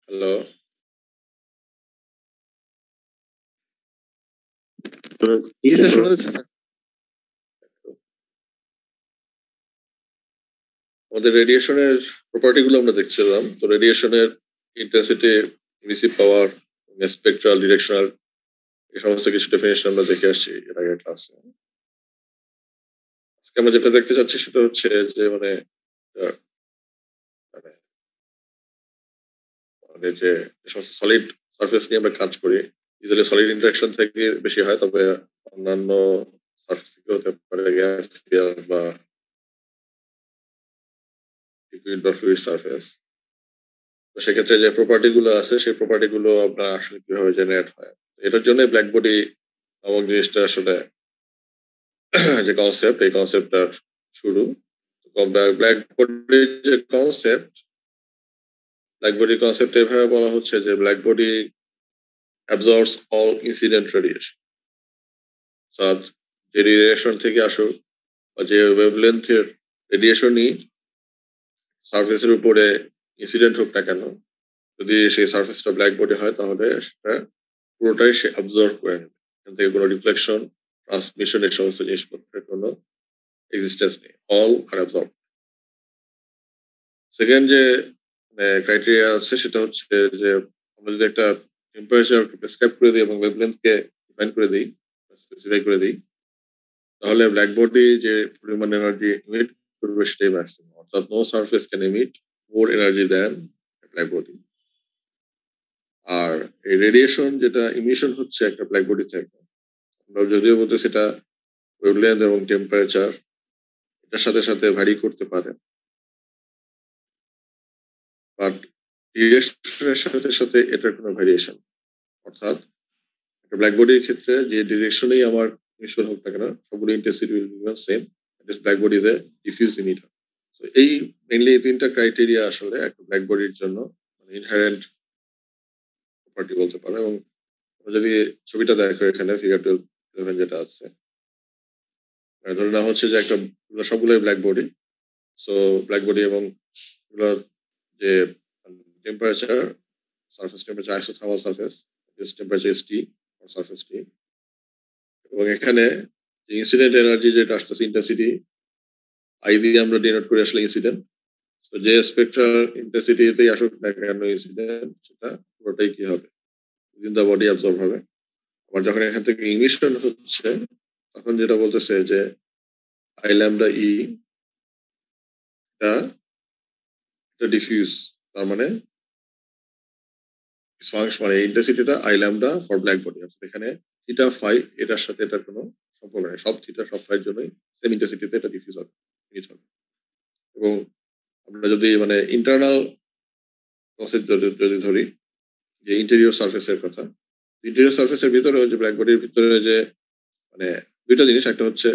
Hello. জি sir, শোনা যাচ্ছে sir. আমাদের রেডিয়েশনের প্রপার্টি গুলো আমরা দেখছিলাম। তো রেডিয়েশনের ইন্টেন্সিটি, ইমিসিভ পাওয়ার, স্পেকট্রাল, ডিরেকশনাল, এই সমস্ত কিছু ডেফিনেশন আমরা দেখে আসছি এর আগের ক্লাসে। আজকে আমরা যেটা দেখতে চাচ্ছি সেটা হচ্ছে যে আহ, মানে আমাদের যে সমস্ত সলিড সারফেস নিয়ে আমরা কাজ করি, ইউজুয়ালি সলিড ইন্টারাকশন থেকে বেশি হয়, তবে অন্যান্য সারফেস থেকে হতে পারে গ্যাস বা লিকুইড বা ফ্লুইড সারফেস। তো সেক্ষেত্রে যে প্রপার্টি গুলো আছে সেই প্রপার্টি গুলো আপনার আসলে কিভাবে জেনারেট হয়, এটার জন্য ব্ল্যাক বডি নামক জিনিসটা আসলে যে কনসেপ্ট, এই কনসেপ্টটার শুরু। ব্ল্যাক বডির যে কনসেপ্ট, ব্ল্যাক বডি কনসেপ্ট এভাবে বলা হচ্ছে যে black body অ্যাবজর্বস all incident radiation. অর্থাৎ যে রেডিয়েশন থেকে আসুক বা যে ওয়েভলেন্থের রেডিয়েশনই সারফেসের উপরে ইনসিডেন্ট হোক না কেন, যদি সেই সারফেসটা ব্ল্যাক বডি হয় তাহলে সেটা পুরোটাই সে অ্যাবজর্ভ করে নেবে। এখান থেকে কোনো রিফ্লেকশন, ট্রান্সমিশন, এই সমস্ত জিনিসপত্রের কোনো এক্সিস্টেন্স নেই, অল আর অ্যাবজর্ভ। সেকেন্ড যে ক্রাইটেরিয়া আছে সেটা হচ্ছে যে আমরা যদি একটা টেম্পারেচার প্রেসক্রাইব করে দিই এবং ওয়েভলেন্থকে ডিফাইন করে দিই, স্পেসিফাই করে দিই, তাহলে ব্ল্যাক বডি যে পরিমাণ এনার্জি ইমিট করবে সেটাই ম্যাক্সিমাম। অর্থাৎ no surface can emit more energy than black body. আর এই রেডিয়েশন যেটা ইমিশন হচ্ছে একটা ব্ল্যাক বডি থেকে, আমরা যদিও বলতে সেটা ওয়েভলেন্থ এবং টেম্পারেচার এটার সাথে সাথে ভ্যারি করতে পারে, বাট ডিরেকশনের সাথে সাথে এটার কোনো ভ্যারিয়েশন। অর্থাৎ একটা ব্ল্যাক বডির ক্ষেত্রে যে ডিরেকশনেই আমার ইমিশন হোক না কেন, সবগুলো intensity will B same. This black body is a diffuse emitter. তো এই মেইনলি এই তিনটা ক্রাইটেরিয়া আসলে একটা ব্ল্যাক বডির জন্য ইনহারেন্ট প্রপার্টি বলতে পারে। এবং যদি ছবিটা দেখো এখানে ফিগার 12 যেটা আছে, ধরে নেওয়া হচ্ছে যে একটা সবগুলোই black body. So black body এবং এগুলোর যে temperature, surface temperature, isothermal surface, this temperature is T or surface T. এবং এখানে যে ইনসিডেন্ট এনার্জি যেটা আসতেছে ইন্টেন্সিটি আই দিয়ে আমরা ডিনোট করি আসলে ইনসিডেন্ট। তো যে স্পেকট্রাল ইন্টেন্সিটিতেই আসুক না কেন ইনসিডেন্ট, সেটা পুরোটাই কি হবে, উইদিন দ্য বডি অ্যাবজর্ব হবে। আবার যখন এখান থেকে ইমিশন হচ্ছে তখন যেটা বলতেছে যে আই ল্যামডা ই এটা ডিফিউজ, তার মানে মানে ইন্টেন্সিটিটা I lambda for black body. অর্থাৎ এখানে থিটা ফাই এটার সাথে এটার কোনো সম্পর্ক নেই, সব থিটা সব ফাইয়ের জন্যই সেম ইন্টেন্সিটিতে এটা ডিফিউজ হবে, হিট হবে। এবং আমরা যদি ইন্টারনাল কনসেপ্ট যদি ধরি, যে ইন্টেরিয়র সারফেসের কথা, ইন্টেরিয়র সারফেসের ভিতরে যে ব্ল্যাক বডির ভিতরে যে মানে দুইটা জিনিস, একটা হচ্ছে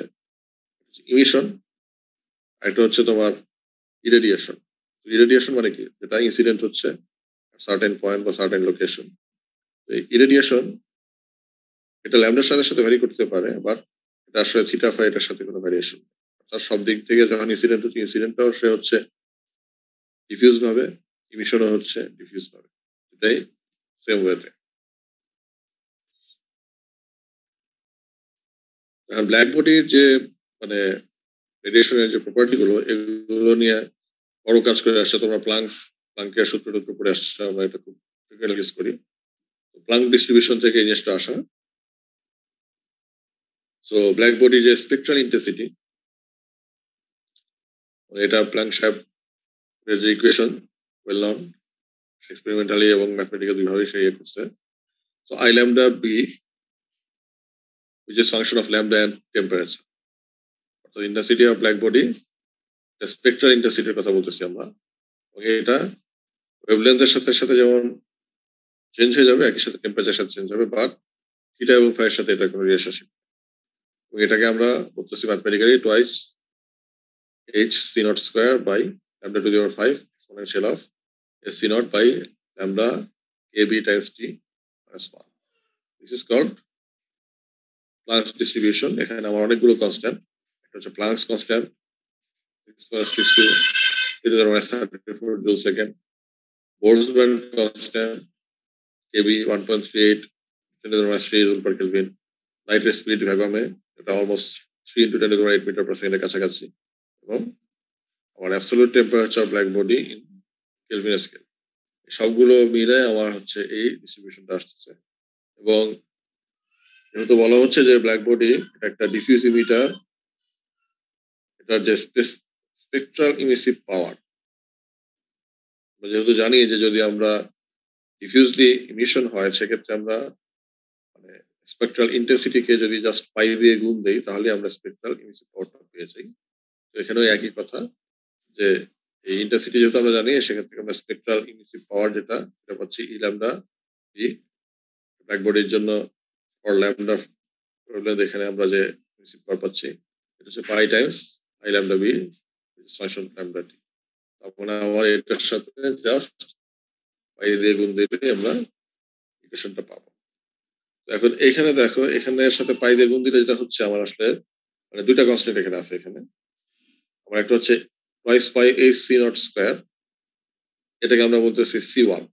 ইমিশন, একটা হচ্ছে তোমার ইরেডিয়েশন। ইরেডিয়েশন মানে কি, যেটা ইনসিডেন্ট হচ্ছে সার্টেন পয়েন্ট বা সার্টেন লোকেশন। ইরেডিয়েশন এটা ল্যামডার সাথে সাথে ভ্যারি করতে পারে, বাট এটা আসলে থিটা ফাই এটার সাথে কোনো ভ্যারিয়েশন। অর্থাৎ সব দিক থেকে যখন ইনসিডেন্ট হচ্ছে, ইনসিডেন্টটাও সে হচ্ছে ডিফিউজ ভাবে, ইমিশনও হচ্ছে ডিফিউজ ভাবে, এটাই সেম ওয়েতে। এখন ব্ল্যাক বডির যে মানে রেডিয়েশনের যে প্রপার্টি গুলো, এগুলো নিয়ে বড় কাজ করে আসছে। তোমরা প্লাঙ্কের সূত্র টুত্র পড়ে আসছে, আমরা এটা খুব ইউজ করি। প্লাঙ্ক ডিস্ট্রিবিউশন থেকে এই জিনিসটা আসা। সো ব্ল্যাক বডি যে স্পেকট্রাল ইন্টেন্সিটি, এটা প্লাঙ্ক সাহেব যে ইকুয়েশন ওয়েল নন, এক্সপেরিমেন্টালি এবং ম্যাথমেটিক্যাল দুইভাবেই সে ইয়ে করছে। So I lambda B which is function of lambda and temperature. অর্থাৎ intensity of black body, spectral ইন্টেন্সিটির কথা বলতেছি আমরা। এটা ওয়েভলেন্থের সাথে সাথে যেমন চেঞ্জ হয়ে যাবে, একই সাথে টেম্পারেচারের সাথে চেঞ্জ হবে, বাট থিটা এবং ফাই এর সাথে এটা কোনো রিলেশনশিপ। এবং এটাকে আমরা বলতেছি mathematically twice h c naught square by lambda to the power 5 exponential of s c naught by lambda ab times t minus 1. This is called Planck's distribution. এখানে আমার অনেকগুলো কনস্ট্যান্ট, একটা হচ্ছে Planck's constant 6.62 × 10⁻³ joule second, Boltzmann constant KB 1.38 10⁻³ joule per Kelvin. Light speed ভাবে এটা almost 3 into 10⁸ metre per সেকেন্ডের কাছাকাছি এবং আমার absolute temperature black body in Kelvin scale সবগুলো মিলে আমার হচ্ছে এই ডিস্ট্রিবিউশনটা আসছে এবং যেহেতু বলা হচ্ছে যে ব্ল্যাক বডি একটা ডিফিউজ ইমিটার এটার যে স্পেকট্রাল ইমিসিভ পাওয়ার যেহেতু জানি যে যদি আমরা ডিফিউজলি ইমিশন হয় সেক্ষেত্রে আমরা মানে স্পেকট্রাল ইন্টেন্সিটিকে যদি জাস্ট পাই দিয়ে গুণ দেই তাহলে আমরা স্পেকট্রাল ইমিসিভ পাওয়ারটা পেয়ে যাই তো এখানেও একই কথা যে এই ইন্টেন্সিটি যেহেতু আমরা জানি সেক্ষেত্রে আমরা স্পেকট্রাল ইমিসিভ পাওয়ার যেটা পাচ্ছি ই ল্যামডা ই ব্ল্যাক বডির জন্য ফর ল্যামডা এখানে আমরা যে ইমিসিভ পাওয়ার পাচ্ছি এটা হচ্ছে pi times I lambda B function lambda T তখন আমার এটার সাথে জাস্ট পাই দিয়ে গুণ দিলে আমরা ইকুয়েশনটা পাবো এখন এখানে দেখো এখানে সাথে পাই দিয়ে গুণ দিলে যেটা হচ্ছে আমার আসলে মানে দুইটা কনস্ট্যান্ট এখানে আছে এখানে আমার একটা হচ্ছে twice pi h c naught square এটাকে আমরা বলতেছি C1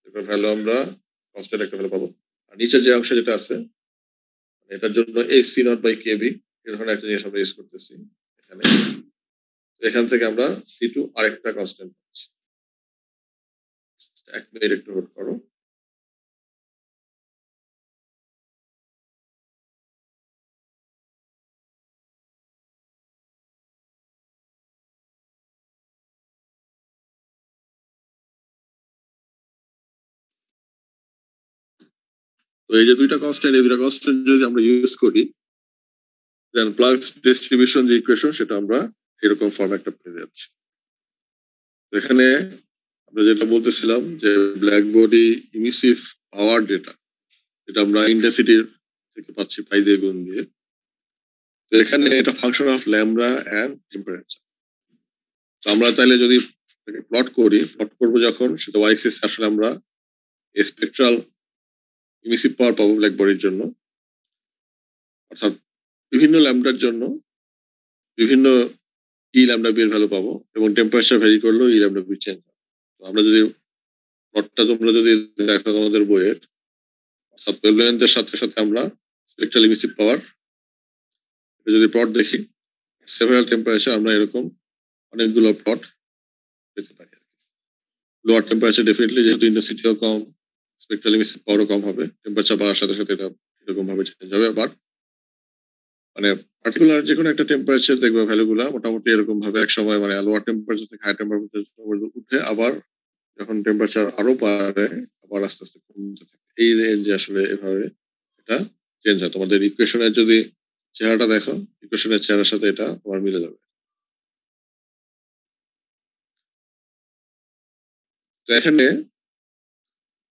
এটার ভ্যালু আমরা কনস্ট্যান্ট একটা ভ্যালু পাবো আর নিচের যে অংশ যেটা আছে এটার জন্য এইচ সি নট বাই কেবি এই ধরনের একটা জিনিস আমরা ইউজ করতেছি এখানে এখান থেকে আমরা C2 আরেকটা কনস্ট্যান্ট পাচ্ছি এক মিনিট একটু হোল্ড করো তো এই যে দুইটা কনস্ট্যান্ট এই দুইটা কনস্ট্যান্ট যদি আমরা ইউজ করি দেন প্লাক্স ডিস্ট্রিবিউশন যে ইকুয়েশন সেটা আমরা এরকম ফর্মে একটা পেয়ে যাচ্ছি এখানে আমরা যেটা বলতেছিলাম যে ব্ল্যাক বডি ইমিসিভ পাওয়ার যেটা আমরা ইন্টেন্সিটির থেকে পাচ্ছি পাই দিয়ে গুণ দিয়ে তো এখানে এটা function of lambda and temperature তো আমরা তাহলে যদি প্লট করবো যখন সেটা ওয়াই এক্সিস আসলে আমরা স্পেকট্রাল ইমিসিভ পাওয়ার পাবো ব্ল্যাক বডির জন্য অর্থাৎ বিভিন্ন ল্যামডার জন্য বিভিন্ন ই ল্যামডা বি এর ভ্যালু পাবো এবং টেম্পারেচার ভ্যারি করলেও ই ল্যামডা বি চেঞ্জ হবে আমরা যদি প্লটটা তোমরা যদি দেখো তোমাদের বইয়ের অর্থাৎ ওয়েভলেন্থের সাথে সাথে আমরা স্পেকট্রাল ইমিসিভ পাওয়ার যদি প্লট দেখি সেভারাল টেম্পারেচার আমরা এরকম অনেকগুলো প্লট পেতে পারি লোয়ার টেম্পারেচার ডেফিনেটলি যেহেতু ইন্টেন্সিটিও কম স্পেকট্রাল ইমিসিভ পাওয়ারও কম হবে টেম্পারেচার বাড়ার সাথে সাথে এটা এরকম ভাবে চেঞ্জ হবে আবার মানে পার্টিকুলার যে কোনো একটা টেম্পারেচার দেখবে ভ্যালুগুলা মোটামুটি এরকম ভাবে এক সময় মানে লোয়ার টেম্পারেচার থেকে হাই টেম্পারেচার উঠে আবার যখন টেম্পারেচার আরো বাড়ে আবার আস্তে আস্তে কমতে থাকে এই রেঞ্জে আসলে এভাবে এটা চেঞ্জ হয় তোমাদের ইকুয়েশনের যদি চেহারাটা দেখো ইকুয়েশনের চেহারার সাথে এটা তোমার মিলে যাবে তো এখানে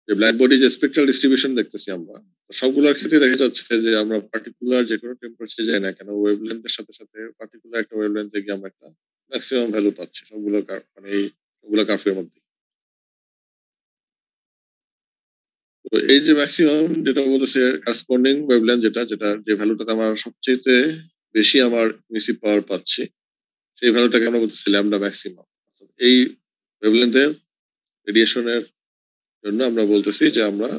যে ব্ল্যাক বডি যে স্পেকট্রাল ডিস্ট্রিবিউশন দেখতেছি আমরা সবগুলোর ক্ষেত্রে দেখা যাচ্ছে যে আমরা পার্টিকুলার যে কোনো টেম্পারেচার যাই না কেন ওয়েভলেন্থের সাথে সাথে পার্টিকুলার একটা ওয়েভলেন্থে গিয়ে আমরা একটা ম্যাক্সিমাম ভ্যালু পাচ্ছি সবগুলো মানে এই সবগুলো কার্ভের মধ্যে তো এই যে ম্যাক্সিমাম যেটা বলতেছে করসপন্ডিং ওয়েভলেন্থ যেটা যেটা যে ভ্যালুটাতে আমার সবচেয়ে বেশি আমার ইমিসিভ পাওয়ার পাচ্ছি সেই ভ্যালুটাকে আমরা বলতেছি ল্যামডা ম্যাক্সিমাম এই ওয়েভলেন্থের রেডিয়েশনের জন্য আমরা বলতেছি যে আমরা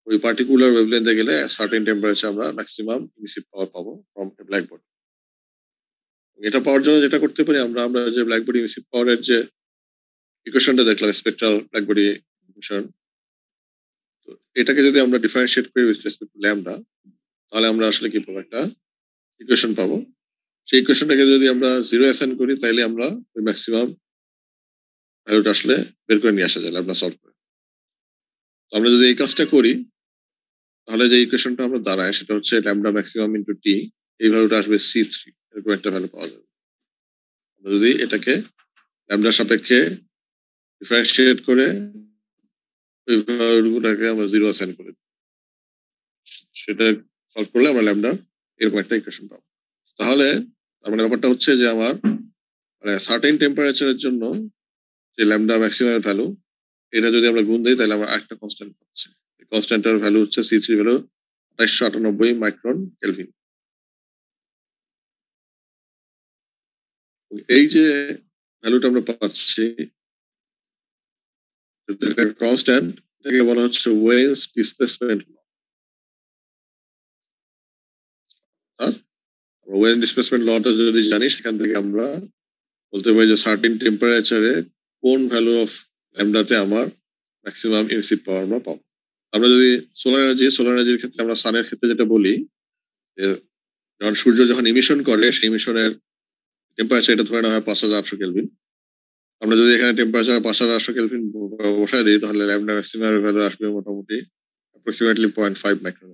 ওই পার্টিকুলার ওয়েভলেন্থে গেলে সার্টেন টেম্পারেচার আমরা ম্যাক্সিমাম ইমিসিভ পাওয়ার পাবো ফ্রম ব্ল্যাক বডি এটা পাওয়ার জন্য যেটা করতে পারি আমরা আমরা যে ব্ল্যাক বডি ইমিসিভ পাওয়ারের যে ইকুয়েশনটা দেখলাম স্পেকট্রাল ব্ল্যাক বডি ইকুয়েশন তো এটাকে যদি আমরা ডিফারেন্সিয়েট করি উইথ রেসপেক্ট টু ল্যামডা তাহলে আমরা আসলে কি পাবো একটা ইকুয়েশন পাবো সেই ইকুয়েশনটাকে যদি আমরা জিরো অ্যাসাইন করি তাহলে আমরা ওই ম্যাক্সিমাম ভ্যালুটা আসলে বের করে নিয়ে আসা যায় ল্যামডা সলভ করে তো আমরা যদি এই কাজটা করি তাহলে যে ইকুয়েশনটা আমরা দাঁড়ায় সেটা হচ্ছে ল্যামডা ম্যাক্সিমাম ইন্টু টি এই ভ্যালুটা আসবে C3 এরকম একটা ভ্যালু পাওয়া যাবে আমরা যদি এটাকে ল্যামডার সাপেক্ষে ডিফারেন্সিয়েট করে ওই ভ্যালুগুলোকে আমরা জিরো অ্যাসাইন করে দিই সেটা সলভ করলে আমরা ল্যামডা এরকম একটা ইকুয়েশন পাবো তাহলে তার মানে ব্যাপারটা হচ্ছে যে আমার মানে সার্টেন টেম্পারেচারের জন্য যে ল্যামডা ম্যাক্সিমাম ভ্যালু এটা যদি আমরা গুণ দিই তাহলে আমরা একটা কনস্ট্যান্ট পাচ্ছি কনস্ট্যান্টের ভ্যালু হচ্ছে C3 ভ্যালু 2898 মাইক্রন কেলভিন এই যে ভ্যালুটা আমরা পাচ্ছি কনস্ট্যান্ট, এটাকে বলা হচ্ছে Wien's displacement law. Wien displacement লটা যদি জানি, সেখান থেকে আমরা বলতে পারি যে সার্টিন টেম্পারেচারে কোন ভ্যালু অফ ল্যামডাতে আমার ম্যাক্সিমাম ইমিসিভ পাওয়ার আমরা পাবো। আমরা যদি সোলার এনার্জির ক্ষেত্রে আমরা সানের ক্ষেত্রে যেটা বলি যে যখন সূর্য যখন ইমিশন করে, সেই ইমিশনের টেম্পারেচার এটা ধরে নেওয়া হয় 5800 কেলভিন। আমরা যদি এখানে টেম্পারেচার 5800 কেলভিন বসায় দিই, তাহলে ল্যামডা ম্যাক্সিমাম ভ্যালু আসবে মোটামুটি অ্যাপ্রক্সিমেটলি 0.5 মাইক্রন।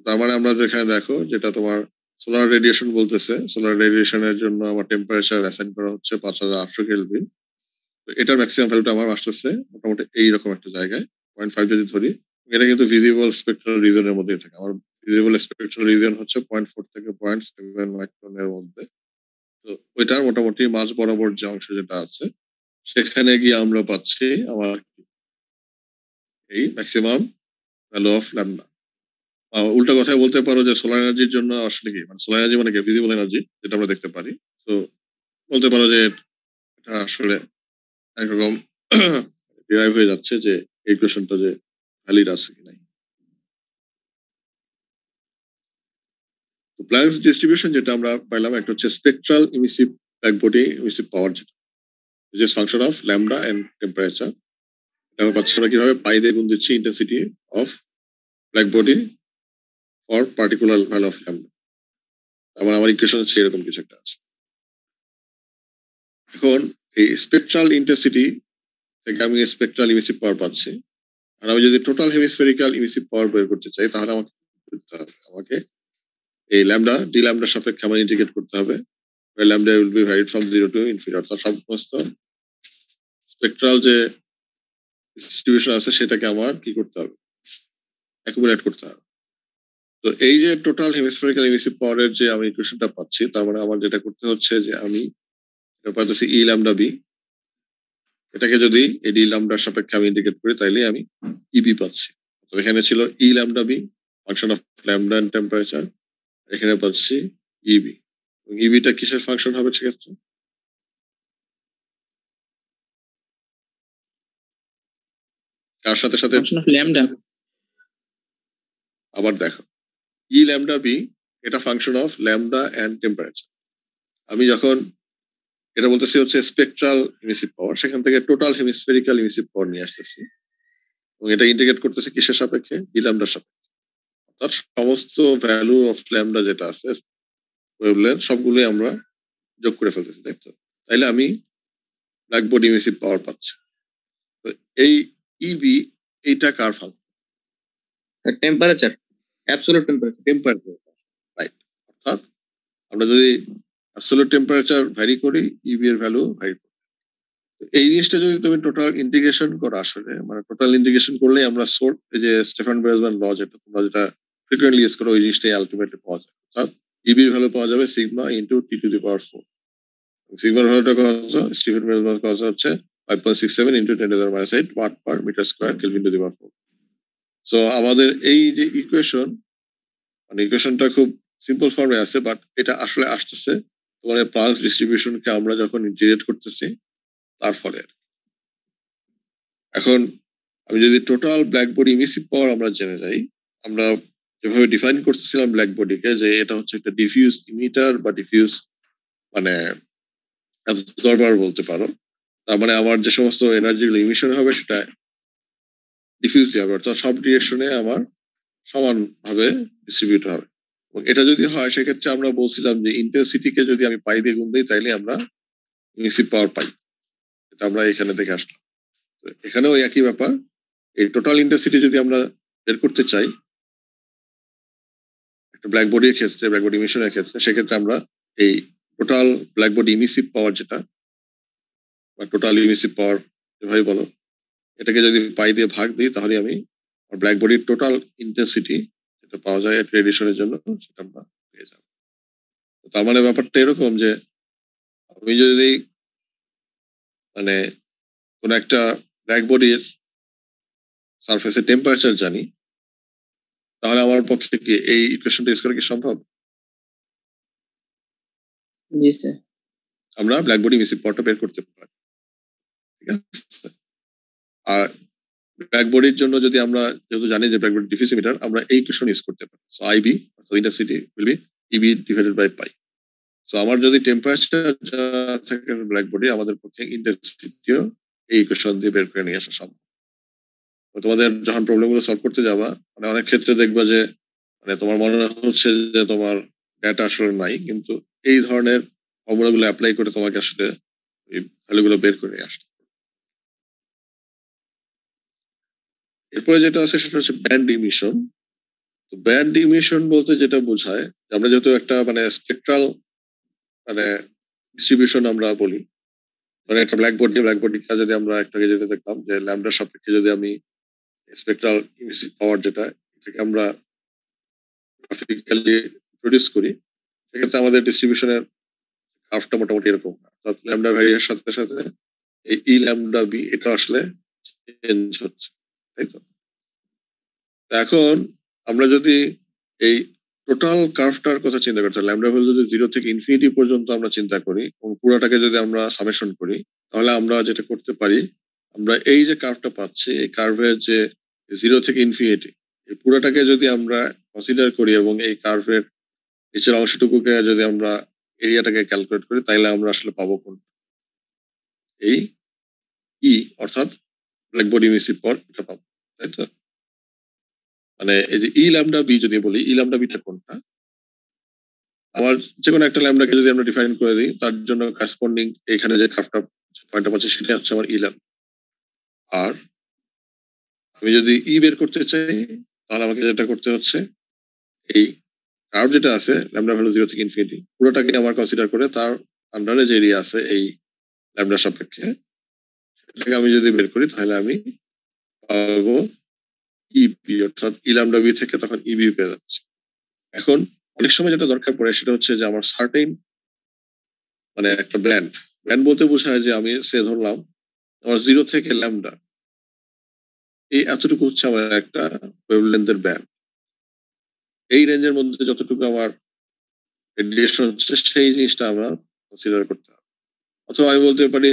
তার মানে আমরা এখানে দেখো, যেটা তোমার সোলার রেডিয়েশন বলতেছে, সোলার রেডিয়েশনের জন্য আমার টেম্পারেচার অ্যাসাইন করা হচ্ছে 5800 কেলভিন। তো এটার ম্যাক্সিমাম ভ্যালুটা আমার আসতেছে মোটামুটি এইরকম একটা জায়গায় 0.5 যদি ধরি। এটা কিন্তু ভিজিবল স্পেকট্রাল রিজনের মধ্যেই থাকে। আমার ভিজিবল স্পেকট্রাল রিজন হচ্ছে 0.4 থেকে 0.7 মাইক্রনের মধ্যে। তো ওইটার মোটামুটি মাঝ বরাবর যে অংশ যেটা আছে, সেখানে গিয়ে আমরা পাচ্ছি আমার এই ম্যাক্সিমাম ভ্যালু অফ ল্যামডা। উল্টা কথায় বলতে পারো যে সোলার এনার্জির জন্য আসলে কি, মানে সোলার এনার্জি মানে কি, ভিজিবল এনার্জি যেটা আমরা দেখতে পারি। তো বলতে পারো যে এটা আসলে একরকম ডিরাইভ হয়ে যাচ্ছে যে এই কোয়েশনটা যে ভ্যালিড আছে কি নাই। তো প্ল্যাঙ্কস ডিস্ট্রিবিউশন যেটা আমরা পাইলাম, একটা হচ্ছে spectral emissive black body emissive power, যেটা যে function of lambda and temperature. এটা আমরা পাচ্ছি আমরা কিভাবে, পাই দিয়ে গুণ দিচ্ছি intensity of black body for particular value of lambda. আমার ইকুয়েশন হচ্ছে এরকম কিছু একটা আছে। এখন এই স্পেকট্রাল ইন্টেন্সিটি থেকে আমি স্পেকট্রাল ইমিসিভ পাওয়ার পাচ্ছি। আর আমি যদি টোটাল হেমিস্ফেরিক্যাল ইমিসিভ পাওয়ার বের করতে চাই, তাহলে আমাকে এই ল্যামডা ডি ল্যামডার সাপেক্ষে আমার ইন্টিগ্রেট করতে হবে। Lambda will B varied from 0 to infinity, অর্থাৎ সমস্ত স্পেকট্রাল যে ডিস্ট্রিবিউশন আছে সেটাকে আমার কি করতে হবে, অ্যাকুমুলেট করতে হবে। তো এই যে টোটাল হেমিস্ফেরিক্যাল ইমিসিভ পাওয়ারের যে আমি ইকুয়েশনটা পাচ্ছি, তার মানে আমার যেটা করতে হচ্ছে যে আমি এটা পাচ্ছি ই ল্যামডা বি, এটাকে যদি এই ডি ল্যামডার সাপেক্ষে আমি ইন্টিগ্রেট করি, তাইলে আমি ইবি পাচ্ছি। তো এখানে ছিল E lambda B function of lambda and temperature, এখানে পাচ্ছি ইবি। ইবিটা কিসের ফাংশন হবে সেক্ষেত্রে? তার সাথে সাথে আবার দেখো, ই ল্যামডা বি এটা function of lambda and temperature. আমি যখন এটা বলতেছি হচ্ছে স্পেকট্রাল ইমিসিভ পাওয়ার, সেখান থেকে টোটাল হেমিস্ফেরিক্যাল ইমিসিভ পাওয়ার নিয়ে আসতেছি এবং এটা ইন্টিগ্রেট করতেছি কিসের সাপেক্ষে, ডি ল্যামডার সাপেক্ষে। অর্থাৎ সমস্ত ভ্যালু অফ ল্যামডা যেটা আছে ওয়েভলেন্থ সবগুলোই আমরা যোগ করে ফেলতেছি, তাই তো? তাইলে আমি ব্ল্যাক বডি ইমিসিভ পাওয়ার পাচ্ছি। তো এই ইবি এইটা কার function? Temperature, absolute temperature. Right. অর্থাৎ আমরা যদি অ্যাবসলিউট টেম্পারেচার ভ্যারি করি, ইবি এর ভ্যালু ভ্যারি করি। এই জিনিসটা যদি তুমি টোটাল ইন্টিগ্রেশন করো, আসলে মানে টোটাল ইন্টিগ্রেশন করলে আমরা এই যে স্টেফান বলজম্যান ল যেটা তোমরা যেটা ফ্রিকুয়েন্টলি ইউজ করো, ওই জিনিসটাই আলটিমেটলি পাওয়া যায়। অর্থাৎ ইবি এর ভ্যালু পাওয়া যাবে sigma into T to the power 4। সিগমার ভ্যালুটা কত? স্টিফেন বলজম্যান কত হচ্ছে 5.67 into 10⁻⁸ watt per metre square kelvin to the power 4। So আমাদের এই যে ইকুয়েশন, মানে ইকুয়েশনটা খুব সিম্পল ফর্মে আছে, বাট এটা আসলে আসতেছে তোমার প্লাস ডিস্ট্রিবিউশনকে আমরা যখন ইন্টিগ্রেট করতেছি তার ফলে। এখন আমি যদি টোটাল ব্ল্যাক বডি ইমিসিভ পাওয়ার আমরা জেনে যাই, আমরা যেভাবে ডিফাইন করতেছিলাম ব্ল্যাক বডিকে, যে এটা হচ্ছে একটা ডিফিউজ ইমিটার বা ডিফিউজ মানে অ্যাবজর্বার বলতে পারো। তার মানে আমার যে সমস্ত এনার্জিগুলো ইমিশন হবে সেটা ডিফিউজলি হবে, অর্থাৎ সব ডিরেকশনে আমার সমানভাবে ডিস্ট্রিবিউট হবে। এবং এটা যদি হয়, সেক্ষেত্রে আমরা বলছিলাম যে ইন্টেন্সিটিকে যদি আমি পাই দিয়ে গুণ দিই, তাইলে আমরা ইমিসিভ পাওয়ার পাই। এটা আমরা এখানে দেখে আসলাম। এখানেও একই ব্যাপার, এই টোটাল ইন্টেন্সিটি যদি আমরা বের করতে চাই একটা ব্ল্যাক বডির ক্ষেত্রে, ব্ল্যাক বডি ইমিশনের ক্ষেত্রে, সেক্ষেত্রে আমরা এই total black body emissive power যেটা বা টোটাল ইমিসিভ পাওয়ার যেভাবে বলো, এটাকে যদি পাই দিয়ে ভাগ দিই, তাহলে আমি ব্ল্যাক বডির টোটাল ইন্টেন্সিটি যেটা পাওয়া যায় রেডিয়েশনের জন্য সেটা আমরা পেয়ে যাবো। তার মানে ব্যাপারটা এরকম যে আমি যদি মানে কোন একটা ব্ল্যাক বডির সারফেসের টেম্পারেচার জানি, তাহলে আমার পক্ষে কি এই ইকুয়েশনটা ইউজ করা কি সম্ভব? জি স্যার। আমরা ব্ল্যাক বডি ইমিসিভ পাওয়ারটা বের করতে পারি, ঠিক আছে? আর ব্ল্যাক বডির জন্য যদি আমরা যেহেতু জানি যে ব্ল্যাক বডি ডিফিসিমিটার, আমরা এই ইকুয়েশন ইউজ করতে পারি। সো আইবি অর্থাৎ intensity will be EB divided by pi. So আমার যদি টেম্পারেচার থাকে ব্ল্যাক বডি, আমাদের পক্ষে ইন্টেন্সিটিও এই ইকুয়েশন দিয়ে বের করে নিয়ে আসা সম্ভব। তোমাদের যখন প্রবলেম গুলো সলভ করতে যাবা, মানে অনেক ক্ষেত্রে দেখবা যে মানে তোমার মনে হচ্ছে যে তোমার ডেটা আসলে নাই, কিন্তু এই ধরনের ফর্মুলা গুলো অ্যাপ্লাই করে তোমাকে আসলে এই ভ্যালু গুলো বের করে আসতে। এরপরে যেটা আছে সেটা হচ্ছে ব্যান্ড ইমিশন। তো ব্যান্ড ইমিশন বলতে যেটা বোঝায়, আমরা যেহেতু একটা মানে স্পেকট্রাল মানে ডিস্ট্রিবিউশন আমরা বলি, মানে একটা ব্ল্যাক বডিটা যদি আমরা একটা যেটা দেখলাম যে ল্যামডার সাপেক্ষে যদি আমি স্পেকট্রাল ইমিসিভ পাওয়ার যেটা, এটাকে আমরা গ্রাফিক্যালি প্রডিউস করি, সেক্ষেত্রে আমাদের ডিস্ট্রিবিউশনের গ্রাফটা মোটামুটি এরকম। অর্থাৎ ল্যামডা ভ্যারিয়ের সাথে সাথে এই ই ল্যামডা বি এটা আসলে চেঞ্জ হচ্ছে, তাই তো? এখন আমরা যদি এই টোটাল কার্ভটার কথা চিন্তা করতে, ল্যামডা ভ্যালু যদি 0 থেকে ইনফিনিটি পর্যন্ত আমরা চিন্তা করি এবং পুরোটাকে যদি আমরা সামেশন করি, তাহলে আমরা যেটা করতে পারি, আমরা এই যে কার্ভটা পাচ্ছি, এই কার্ভের যে 0 থেকে ইনফিনিটি এই পুরোটাকে যদি আমরা কনসিডার করি এবং এই কার্ভের নিচের অংশটুকুকে যদি আমরা এরিয়াটাকে ক্যালকুলেট করি, তাহলে আমরা আসলে পাবো কোন এই ই অর্থাৎ ব্ল্যাক বডি ইমিসিভ পাওয়ার এটা পাবো, তাই তো? মানে এই যে ই ল্যামডা বি যদি বলি, ই ল্যামডা বিটা কোনটা, আমার যে কোনো একটা ল্যামডাকে যদি আমরা ডিফাইন করে দিই, তার জন্য করেসপন্ডিং এখানে যে গ্রাফটা পয়েন্টটা পাচ্ছি সেটা হচ্ছে আমার ই ল্যামডা। আর আমি যদি ই বের করতে চাই, তাহলে আমাকে যেটা করতে হচ্ছে, এই কার্ভ যেটা আছে ল্যামডা ভ্যালু 0 থেকে ইনফিনিটি পুরোটাকে আমার কনসিডার করে তার আন্ডারে যে এরিয়া আছে এই ল্যামডার সাপেক্ষে, সেটাকে আমি যদি বের করি, তাহলে আমি পাবো ইবি অর্থাৎ ই ল্যামডা বি থেকে তখন ইবি পেয়ে যাচ্ছে। এখন অনেক সময় যেটা দরকার পড়ে সেটা হচ্ছে যে আমার সার্টেন মানে একটা ব্যান্ড বলতে বোঝায় যে আমি সে ধরলাম আমার 0 থেকে ল্যামডা এই এতটুকু হচ্ছে আমার একটা ওয়েভলেন্থের ব্যান্ড। এই রেঞ্জের মধ্যে যতটুকু আমার রেডিয়েশন হচ্ছে সেই জিনিসটা আমার কনসিডার করতে হবে। অথবা আমি বলতে পারি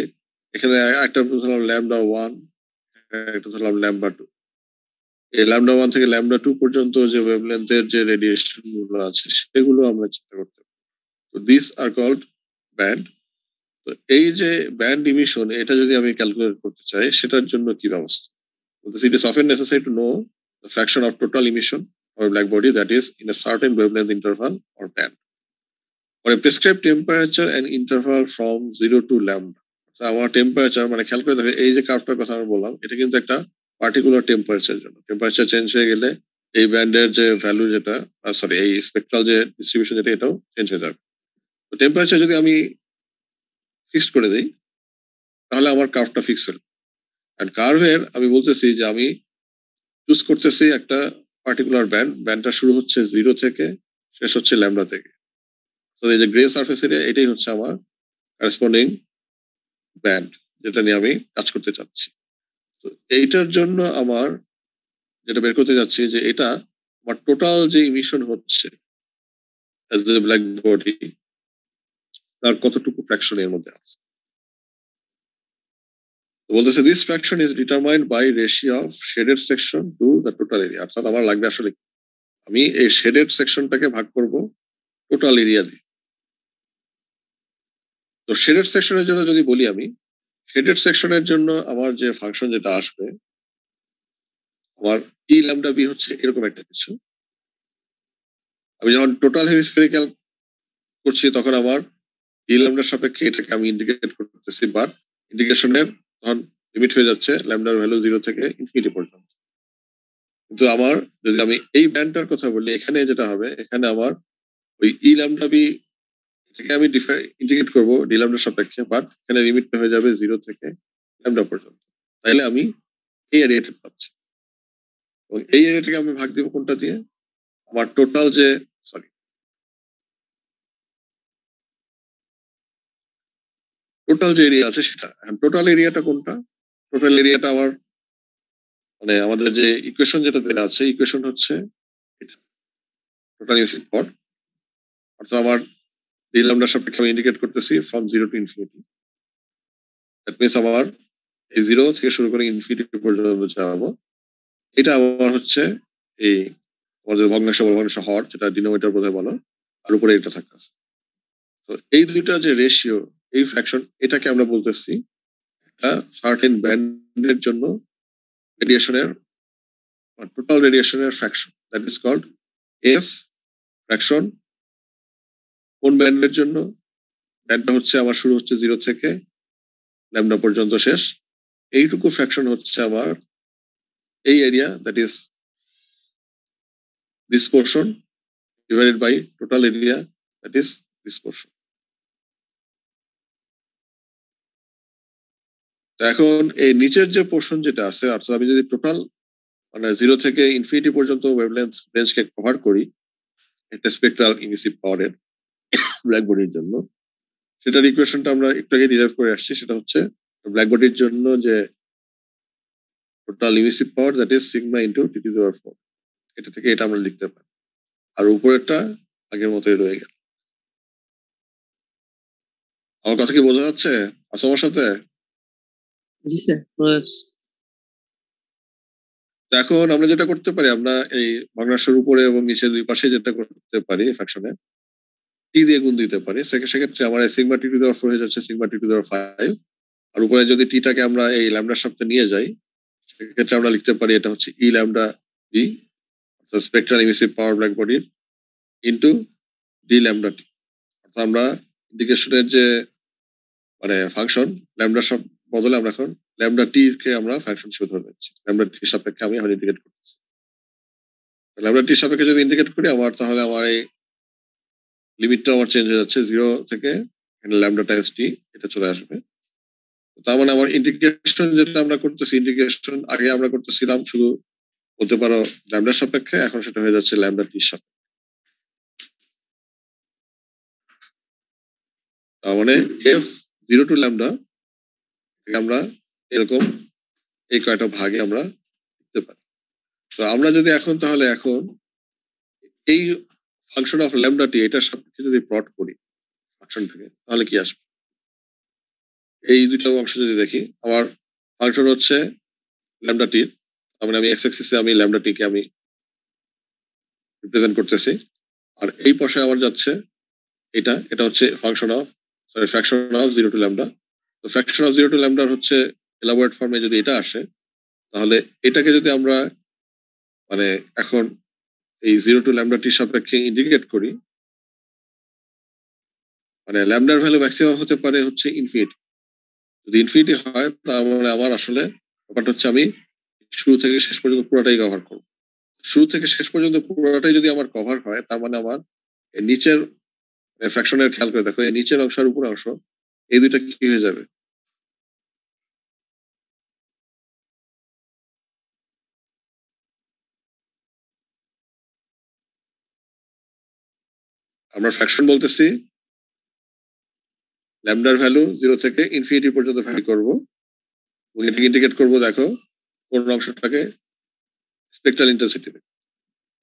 এখানে একটা ধরলাম ল্যামডা 1, একটা ধরলাম ল্যামডা 2। এই ল্যামডা 1 থেকে ল্যামডা 2 পর্যন্ত যে ওয়েভলেন্থের যে রেডিয়েশন গুলো আছে সেগুলো আমরা চিন্তা করতে পারি। তো দিস আর কল্ড ব্যান্ড। তো এই যে ব্যান্ড ইমিশন, এটা যদি আমি ক্যালকুলেট করতে চাই, সেটার জন্য কি ব্যবস্থা? It is often necessary to know the fraction of total emission of a black body that is in a certain wavelength interval or band. For a prescribed temperature and interval from 0 to lambda. আমার temperature মানে খেয়াল করে দেখো, এই যে কার্ভটার কথা আমি বললাম, এটা কিন্তু একটা পার্টিকুলার টেম্পারেচার জন্য। টেম্পারেচার চেঞ্জ হয়ে গেলে এই ব্যান্ডের যে ভ্যালু যেটা, সরি এই স্পেকট্রাল যে ডিস্ট্রিবিউশন যেটা, এটাও চেঞ্জ হয়ে যাবে। তো টেম্পারেচার যদি আমি ফিক্সড করে দিই, তাহলে আমার কার্ভটা ফিক্স হলো। আর কার্ভের আমি বলতেছি যে আমি চুজ করতেছি একটা পার্টিকুলার ব্যান্ডটা শুরু হচ্ছে 0 থেকে শেষ হচ্ছে ল্যামডা থেকে। তো এই যে গ্রে সারফেস এরিয়া, এটাই হচ্ছে আমার করেসপন্ডিং ব্যান্ড যেটা নিয়ে আমি কাজ করতে চাচ্ছি। তো এইটার জন্য আমার যেটা বের করতে যাচ্ছি যে এটা আমার টোটাল যে ইমিশন হচ্ছে অ্যাজ এ ব্ল্যাক বডি, তার কতটুকু ফ্র্যাকশন এর মধ্যে আছে। তো বলতেছে this fraction is determined by ratio of shaded section to the total area. অর্থাৎ আমার লাগবে আসলে আমি এই শেডেড সেকশনটাকে ভাগ করব টোটাল এরিয়া দিয়ে। তো শেডেড সেকশনের জন্য যদি বলি, আমি শেডেড সেকশনের জন্য আমার যে ফাংশন যেটা আসবে, আমার ই ল্যামডা বি হচ্ছে এরকম একটা কিছু। আমি যখন টোটাল হেমিস্ফেরিক্যাল করছি, তখন আমার ই ল্যামডার সাপেক্ষে এটাকে আমি ইন্ডিকেট করতেছি, বাট ইন্ডিকেশনের তখন লিমিট হয়ে যাচ্ছে ল্যামডার ভ্যালু 0 থেকে ইনফিনিটি পর্যন্ত। কিন্তু আমার যদি আমি এই ব্যান্ডটার কথা বলি, এখানে যেটা হবে, এখানে আমার ওই ই ল্যামডা বি এটাকে আমি ইন্ডিকেট করবো ডি ল্যামডার সাপেক্ষে, বাট এখানে লিমিটটা হয়ে যাবে 0 থেকে ল্যামডা পর্যন্ত। তাইলে আমি এই এরিয়াটা পাচ্ছি এবং এই এরিয়াটাকে আমি ভাগ দিব কোনটা দিয়ে, আমার টোটাল যে এরিয়া আছে সেটা। টোটাল এরিয়াটা কোনটা? টোটাল এরিয়াটা আমার মানে আমাদের যে ইকুয়েশন যেটা দেওয়া আছে, ইকুয়েশন হচ্ছে এটা টোটাল ইউনিট পর, অর্থাৎ আমার ডি ল্যামডার সাপেক্ষে আমি ইন্ডিকেট করতেছি from 0 to infinity. That means আমার এই 0 থেকে শুরু করে ইনফিনিটি পর্যন্ত যাবো, এটা আমার হচ্ছে এই আমাদের ভগ্নাংশ হর, যেটা ডিনোমিনেটর বোধহয় বলো, আর উপরে এটা থাকতেছে। তো এই দুইটা যে রেশিও, এই ফ্র্যাকশন, এটাকে আমরা বলতেছি একটা সার্টেন ব্যান্ডের জন্য রেডিয়েশনের টোটাল রেডিয়েশনের fraction, that is called F fraction. কোন ব্যান্ডের জন্য? ব্যান্ডটা হচ্ছে আমার শুরু হচ্ছে 0 থেকে ল্যামডা পর্যন্ত শেষ। এইটুকু ফ্র্যাকশন হচ্ছে আমার এই area, that is this portion divided by total area, that is this portion. এখন এই নিচের যে পোর্শন যেটা আছে, অর্থাৎ আমি যদি টোটাল মানে 0 থেকে ইনফিনিটি পর্যন্ত ওয়েভলেন্থ রেঞ্জকে কভার করি একটা স্পেকট্রাল ইমিসিভ পাওয়ারের ব্ল্যাক বডির জন্য, সেটার ইকুয়েশনটা আমরা একটু আগে ডিরাইভ করে আসছি। সেটা হচ্ছে ব্ল্যাক বডির জন্য যে total emissive power, that is sigma into T to the power 4। এটা থেকে এটা আমরা লিখতে পারি, আর উপরেরটা আগের মতোই রয়ে গেল। আমার কথা কি বোঝা যাচ্ছে? আছো আমার সাথে? জি স্যার। এখন আমরা যেটা করতে পারি, আমরা এই ভগ্নাংশের উপরে এবং নিচে দুই পাশে যেটা করতে পারি ফ্র্যাকশনে, টি দিয়ে গুণ দিতে পারি। সেক্ষেত্রে আমার sigma T to the power 4 হয়ে যাচ্ছে sigma T to the power 5। আর উপরে যদি টিটাকে আমরা এই ল্যামডার সাথে নিয়ে যাই, সেক্ষেত্রে আমরা লিখতে পারি এটা হচ্ছে ই ল্যামডা বি, অর্থাৎ স্পেকট্রাল ইমিসিভ পাওয়ার ব্ল্যাক বডির ইন্টু ডি ল্যামডা টি। অর্থাৎ আমরা ইন্টিগ্রেশনের যে মানে ফাংশন ল্যামডার বদলে আমরা এখন ল্যামডা টি কে আমরা ফাংশন হিসেবে ধরে নিচ্ছি। ল্যামডা টির সাপেক্ষে আমি এখন ইন্টিগ্রেট করতেছি। ল্যামডা টির সাপেক্ষে যদি ইন্টিগ্রেট করি আমার, তাহলে আমার এই লিমিটটা আমার চেঞ্জ হয়ে যাচ্ছে 0 থেকে ল্যামডা টাইমস টি, এটা চলে আসবে। তার মানে আমার ইন্টিগ্রেশন যেটা আমরা করতেছি, ইন্টিগ্রেশন আগে আমরা করতেছিলাম শুধু বলতে পারো ল্যামডার সাপেক্ষে, এখন সেটা হয়ে যাচ্ছে ল্যামডা টির সাপেক্ষে। তার মানে এফ 0 টু ল্যামডা আমরা এরকম এই কয়টা ভাগে আমরা লিখতে পারি। তো আমরা যদি এখন তাহলে এখন এই ফাংশন অফ ল্যামডা টি এটার সাপেক্ষে যদি প্লট করি ফাংশনটাকে, তাহলে কি আসবে? এই দুটো অংশ যদি দেখি, আমার ফাংশন হচ্ছে ল্যামডা টির, তার মানে আমি এক্স অ্যাক্সিসে আমি ল্যামডা টি কে আমি রিপ্রেজেন্ট করতেছি, আর এই পাশে আমার যাচ্ছে এটা হচ্ছে function of fraction of 0 to lambda. তো ফ্র্যাকশন অফ 0 টু ল্যামডার হচ্ছে এলাবোরেট ফর্মে যদি এটা আসে, তাহলে এটাকে যদি আমরা মানে এখন এই 0 টু ল্যামডা টির সাপেক্ষে ইন্টিগ্রেট করি, মানে ল্যামডার ভ্যালু ম্যাক্সিমাম হতে পারে হচ্ছে ইনফিনিটি। যদি ইনফিনিটি হয়, তার মানে আমার আসলে ব্যাপারটা হচ্ছে আমি শুরু থেকে শেষ পর্যন্ত পুরোটাই কভার করব। শুরু থেকে শেষ পর্যন্ত পুরোটাই যদি আমার কভার হয়, তার মানে আমার নিচের ফ্র্যাকশনের খেয়াল করে দেখো, এই নিচের অংশ আর উপর অংশ, এই দুইটা কি হয়ে যাবে? আমরা ফ্র্যাকশন বলতেছি ল্যামডার ভ্যালু 0 থেকে ইনফিনিটি পর্যন্ত ভ্যারি করব, এবং এটাকে ইন্টিগ্রেট করব দেখো কোন অংশটাকে স্পেকট্রাল ইন্টেন্সিটি।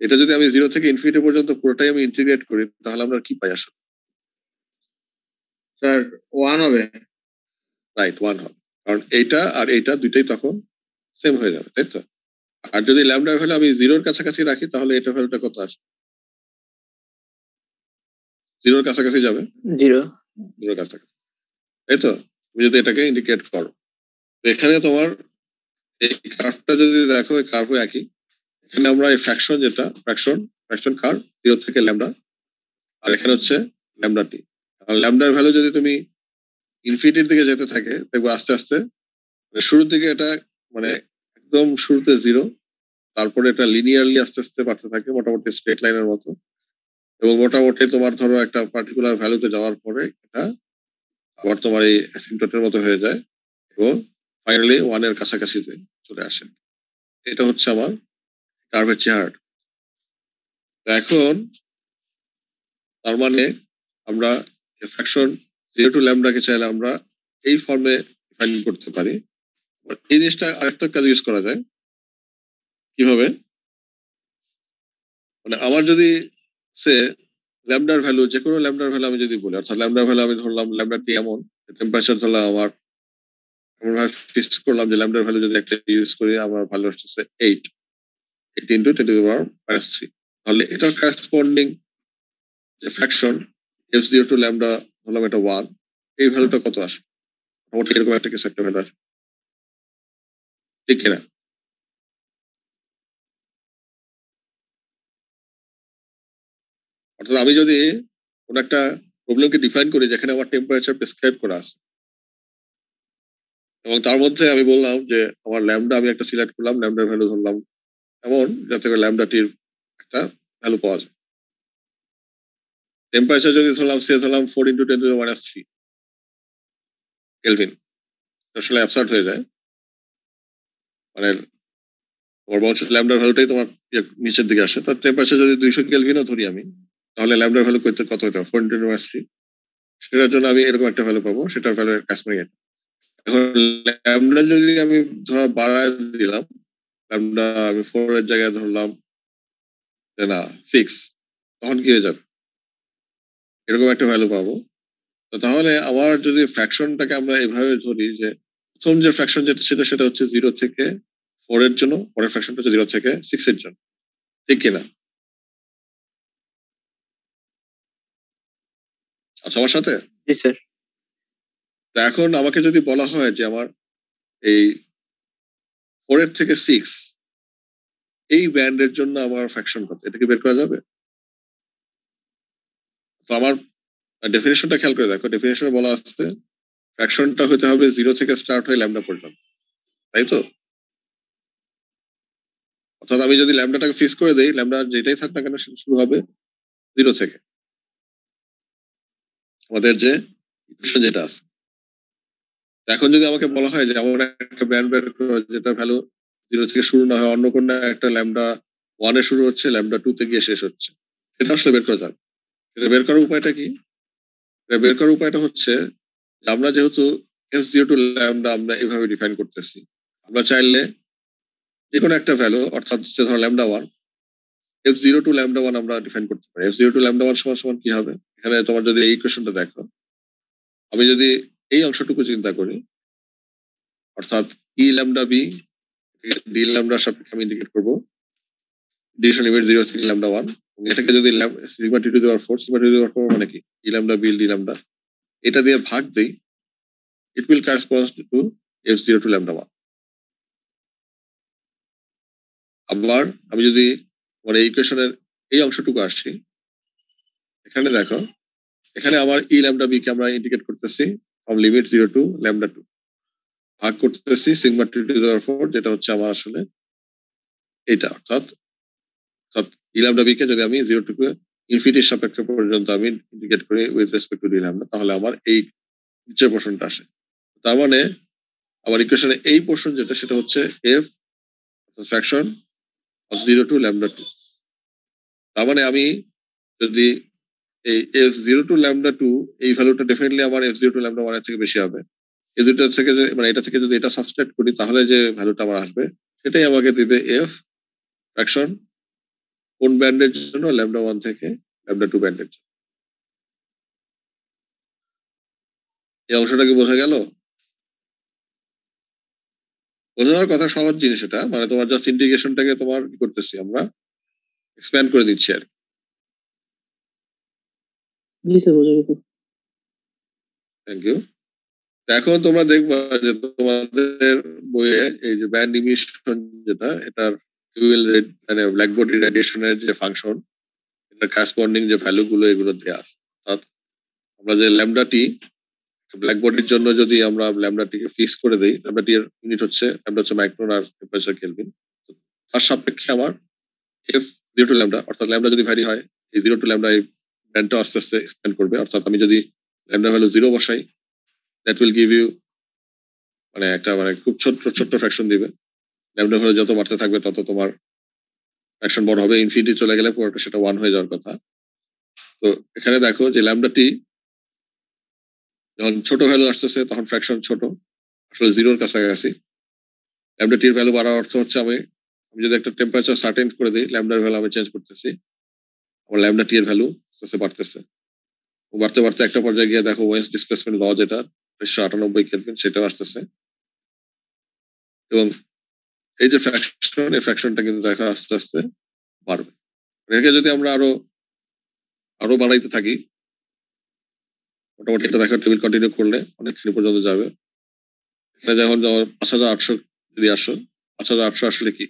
এটা যদি আমি 0 থেকে ইনফিনিটি পর্যন্ত পুরোটাই আমি ইন্টিগ্রেট করি, তাহলে আমরা কি পাই আসলে? স্যার 1 হবে। রাইট, 1 হবে, কারণ এইটা আর এইটা দুইটাই তখন সেম হয়ে যাবে, তাই তো? আর যদি ল্যামডার ভ্যালু আমি 0-র কাছাকাছি রাখি, তাহলে এটা ভ্যালুটা কত আসবে? 0-র কাছাকাছি যাবে, 0-র কাছাকাছি, তাই তো? তুমি যদি এটাকে ইন্ডিকেট করো, তো এখানে তোমার এই কার্ভটা যদি দেখো, এই কার্ভও একই। এখানে আমরা এই ফ্র্যাকশন যেটা ফ্র্যাকশন কার্ভ 0 থেকে ল্যামডা, আর এখানে হচ্ছে ল্যামডা টি। আর ল্যামডার ভ্যালু যদি তুমি ইনফিনিটির দিকে যেতে থাকে, দেখবো আস্তে আস্তে শুরুর দিকে এটা মানে একদম শুরুতে 0, তারপরে এটা লিনিয়ারলি আস্তে আস্তে বাড়তে থাকে মোটামুটি স্ট্রেট লাইনের মতো, এবং মোটামুটি তোমার ধরো একটা পার্টিকুলার ভ্যালুতে যাওয়ার পরে এটা আবার তোমার এই অ্যাসিম্পটটের মতো হয়ে যায়, এবং ফাইনালি 1-এর কাছাকাছিতে চলে আসে। এটা হচ্ছে আমার কার্ভের চেহারা। এখন তার মানে আমরা ফ্র্যাকশন 0 টু ল্যামডাকে চাইলে আমরা এই ফর্মে ডিফাইন করতে পারি। এই জিনিসটা আরেকটা কাজ ইউজ করা যায় কিভাবে, মানে আমার যদি সে ল্যামডার ভ্যালু, যে কোনো ল্যামডার ভ্যালু আমি যদি বলি, অর্থাৎ ল্যামডার ভ্যালু আমি ধরলাম ল্যামডা টি এমন টেম্পারেচার ধরলাম আমার আমরা ফিক্স করলাম যে ল্যামডার ভ্যালু যদি একটা ইউজ করি আমার ভ্যালু আসছে 8 into 10 to the power minus 3 তাহলে এটার corresponding যে ফ্র্যাকশন f0 to ল্যামডা ধরলাম এটা 1 এই ভ্যালুটা কত আসবে মোটামুটি এরকম একটা কিছু একটা ভ্যালু আসবে ঠিক কিনা অর্থাৎ আমি যদি কোন একটা প্রবলেমকে ডিফাইন করি যেখানে আমার টেম্পারেচার প্রেসক্রাইব করা আছে এবং তার মধ্যে আমি বললাম যে আমার ল্যামডা আমি একটা সিলেক্ট করলাম ল্যামডার ভ্যালু ধরলাম এমন যাতে করে ল্যামডাটির একটা ভ্যালু পাওয়া যায় টেম্পারেচার যদি ধরলাম 4 into 10 to the minus 3 kelvin আসলে অ্যাবসার্ড হয়ে যায় মানে তোমার বলছে ল্যামডার ভ্যালুটাই তোমার নিচের দিকে আসে তার টেম্পারেচার যদি 200 কেলভিনও ধরি আমি তাহলে ল্যামডার ভ্যালু কত হতে হবে 4 into 10 to the minus 3 সেটার জন্য আমি এরকম একটা ভ্যালু পাবো সেটার ভ্যালু কাস্টমার এখন ল্যামডা যদি আমি ধরা বাড়ায় দিলাম ল্যামডা আমি 4 এর জায়গায় ধরলাম যে না 6 তখন কি হয়ে যাবে এরকম একটা ভ্যালু পাবো তো তাহলে আমার যদি ফ্র্যাকশনটাকে আমরা এভাবে ধরি যে প্রথম যে ফ্র্যাকশন যেটা সেটা হচ্ছে 0 থেকে 4 এর জন্য পরের ফ্র্যাকশনটা হচ্ছে 0 থেকে 6 এর জন্য ঠিক কিনা আচ্ছা আমার সাথে জি স্যার তো এখন আমাকে যদি বলা হয় যে আমার এই 4 এর থেকে 6 এই ব্যান্ডের জন্য আমার ফ্র্যাকশন কত এটা কি বের করা যাবে তো আমার ডেফিনেশনটা খেয়াল করে দেখো ডেফিনেশনে বলা আছে ফ্র্যাকশনটা হতে হবে 0 থেকে স্টার্ট হয়ে ল্যামডা পর্যন্ত তাই তো অর্থাৎ আমি যদি ল্যামডাটাকে ফিক্স করে দেই ল্যামডা যেটাই থাক না কেন সেটা শুরু হবে 0 থেকে আমাদের যে ইকুয়েশন যেটা আছে এখন যদি আমাকে বলা হয় যে আমার একটা ব্যান্ড বের করো যেটা ভ্যালু 0 থেকে শুরু না হয় অন্য কোন একটা ল্যামডা 1 এ শুরু হচ্ছে ল্যামডা 2 তে গিয়ে শেষ হচ্ছে এটা আসলে বের করা যাবে এটা বের করার উপায়টা কি এটা বের করার উপায়টা হচ্ছে আমরা যেহেতু f0 টু ল্যামডা আমরা এভাবে ডিফাইন করতেছি আমরা চাইলে যে কোনো একটা ভ্যালু অর্থাৎ ধরো ল্যামডা 1 f0 টু ল্যামডা 1 আমরা ডিফাইন করতে পারি f0 টু ল্যামডা 1 সমান সমান কি হবে এখানে তোমার যদি এই ইকুয়েশনটা দেখো আমি যদি এই অংশটুকু চিন্তা করি অর্থাৎ ই ল্যামডা বি ডি ল্যামডার সাপেক্ষে আমি ইন্ডিকেট করবো ডিভিশন লিমিট 0 থেকে ল্যামডা 1 এটাকে যদি sigma T to the power 4 sigma T to the power 4 মানে কি E lambda B D lambda এটা দিয়ে ভাগ দেই it will correspond to f0 to lambda 1 আবার আমি যদি মানে এই ইকুয়েশনের এই অংশটুকু আসছি এখানে দেখো এখানে আমার ই ল্যামডা বি কে আমরা ইন্ডিকেট করতেছি ফ্রম লিমিট 0 টু ল্যামডা 2 ভাগ করতেছি sigma T to the power 4 যেটা হচ্ছে আমার আসলে এটা অর্থাৎ ই ল্যামডা বি কে যদি আমি 0 টু ইনফিনিটির সাপেক্ষে পর্যন্ত আমি ইন্ডিকেট করি with respect to D lambda তাহলে আমার এই নিচের পোর্শনটা আসে তার মানে আমার ইকুয়েশনে এই পোর্শন যেটা সেটা হচ্ছে f fraction of 0 to lambda 2 তার মানে আমি যদি এই f0 টু ল্যামডা 2 এই ভ্যালুটা ডেফিনেটলি আমার f0 টু ল্যামডা 1 এর থেকে বেশি হবে এই দুটো থেকে মানে এটা থেকে যদি এটা সাবস্ট্রাক্ট করি তাহলে যে ভ্যালুটা আমার আসবে সেটাই আমাকে দিবে f ফ্র্যাকশন কোন ব্যান্ডের জন্য ল্যামডা 1 থেকে ল্যামডা 2 ব্যান্ডের জন্য এই অংশটা কি বোঝা গেল বোঝানোর কথা সহজ জিনিস এটা মানে তোমার জাস্ট ইন্টিগ্রেশনটাকে তোমার কি করতেছি আমরা এক্সপ্যান্ড করে দিচ্ছি আর জি স্যার বোঝা গেছে থ্যাংক ইউ এখন তোমরা দেখবা যে তোমাদের বইয়ে এই যে ব্যান্ড ইমিশন যেটা এটার ফিউয়েল রেট মানে ব্ল্যাকবডি রেডিয়েশনের যে ফাংশন এটার করেসপন্ডিং যে ভ্যালু গুলো এগুলো দেয়া আছে অর্থাৎ আমরা যে ল্যামডা টি ব্ল্যাকবডির জন্য যদি আমরা ল্যামডা টিকে ফিক্স করে দেই ল্যামডা টি এর ইউনিট হচ্ছে ল্যামডা হচ্ছে মাইক্রন আর টেম্পারেচার কেলভিন তার সাপেক্ষে আমার এফ 0 টু ল্যামডা অর্থাৎ ল্যামডা যদি ভ্যারি হয় এই 0 টু ল্যামডা এই ব্যান্ডটা আস্তে আস্তে এক্সপ্যান্ড করবে অর্থাৎ আমি যদি ল্যামডা ভ্যালু 0 বসাই দ্যাট উইল গিভ ইউ মানে একটা মানে খুব ছোট্ট ছোট্ট ফ্র্যাকশন দিবে ল্যামডা ভ্যালু যত বাড়তে থাকবে তত তোমার ফ্র্যাকশন বড় হবে ইনফিনিটি চলে গেলে পুরোটা সেটা 1 হয়ে যাওয়ার কথা তো এখানে দেখো যে ল্যামডা টি যখন ছোট ভ্যালু আসতেছে তখন ফ্র্যাকশন ছোট আসলে 0 এর কাছাকাছি ল্যামডা টি এর ভ্যালু বাড়ার অর্থ হচ্ছে আমি যদি একটা টেম্পারেচার সার্টেন করে দিই ল্যামডার ভ্যালু আমি চেঞ্জ করতেছি আমার ল্যামডা টি এর ভ্যালু আস্তে আস্তে বাড়তেছে বাড়তে বাড়তে একটা পর্যায়ে গিয়ে দেখো ওয়েস্ট ডিসপ্লেসমেন্ট ল যেটা 1998 কেলভিন সেটাও আসতেছে এবং এই যে ফ্র্যাকশন, এই ফ্র্যাকশনটা কিন্তু দেখা আস্তে আস্তে বাড়বে। এটাকে যদি আমরা আরো বাড়াইতে থাকি, মোটামুটি এটা দেখা টেবিল কন্টিনিউ করলে অনেকখানি পর্যন্ত যাবে। এখানে যখন 5,800 যদি আসো, 5,800 আসলে কি,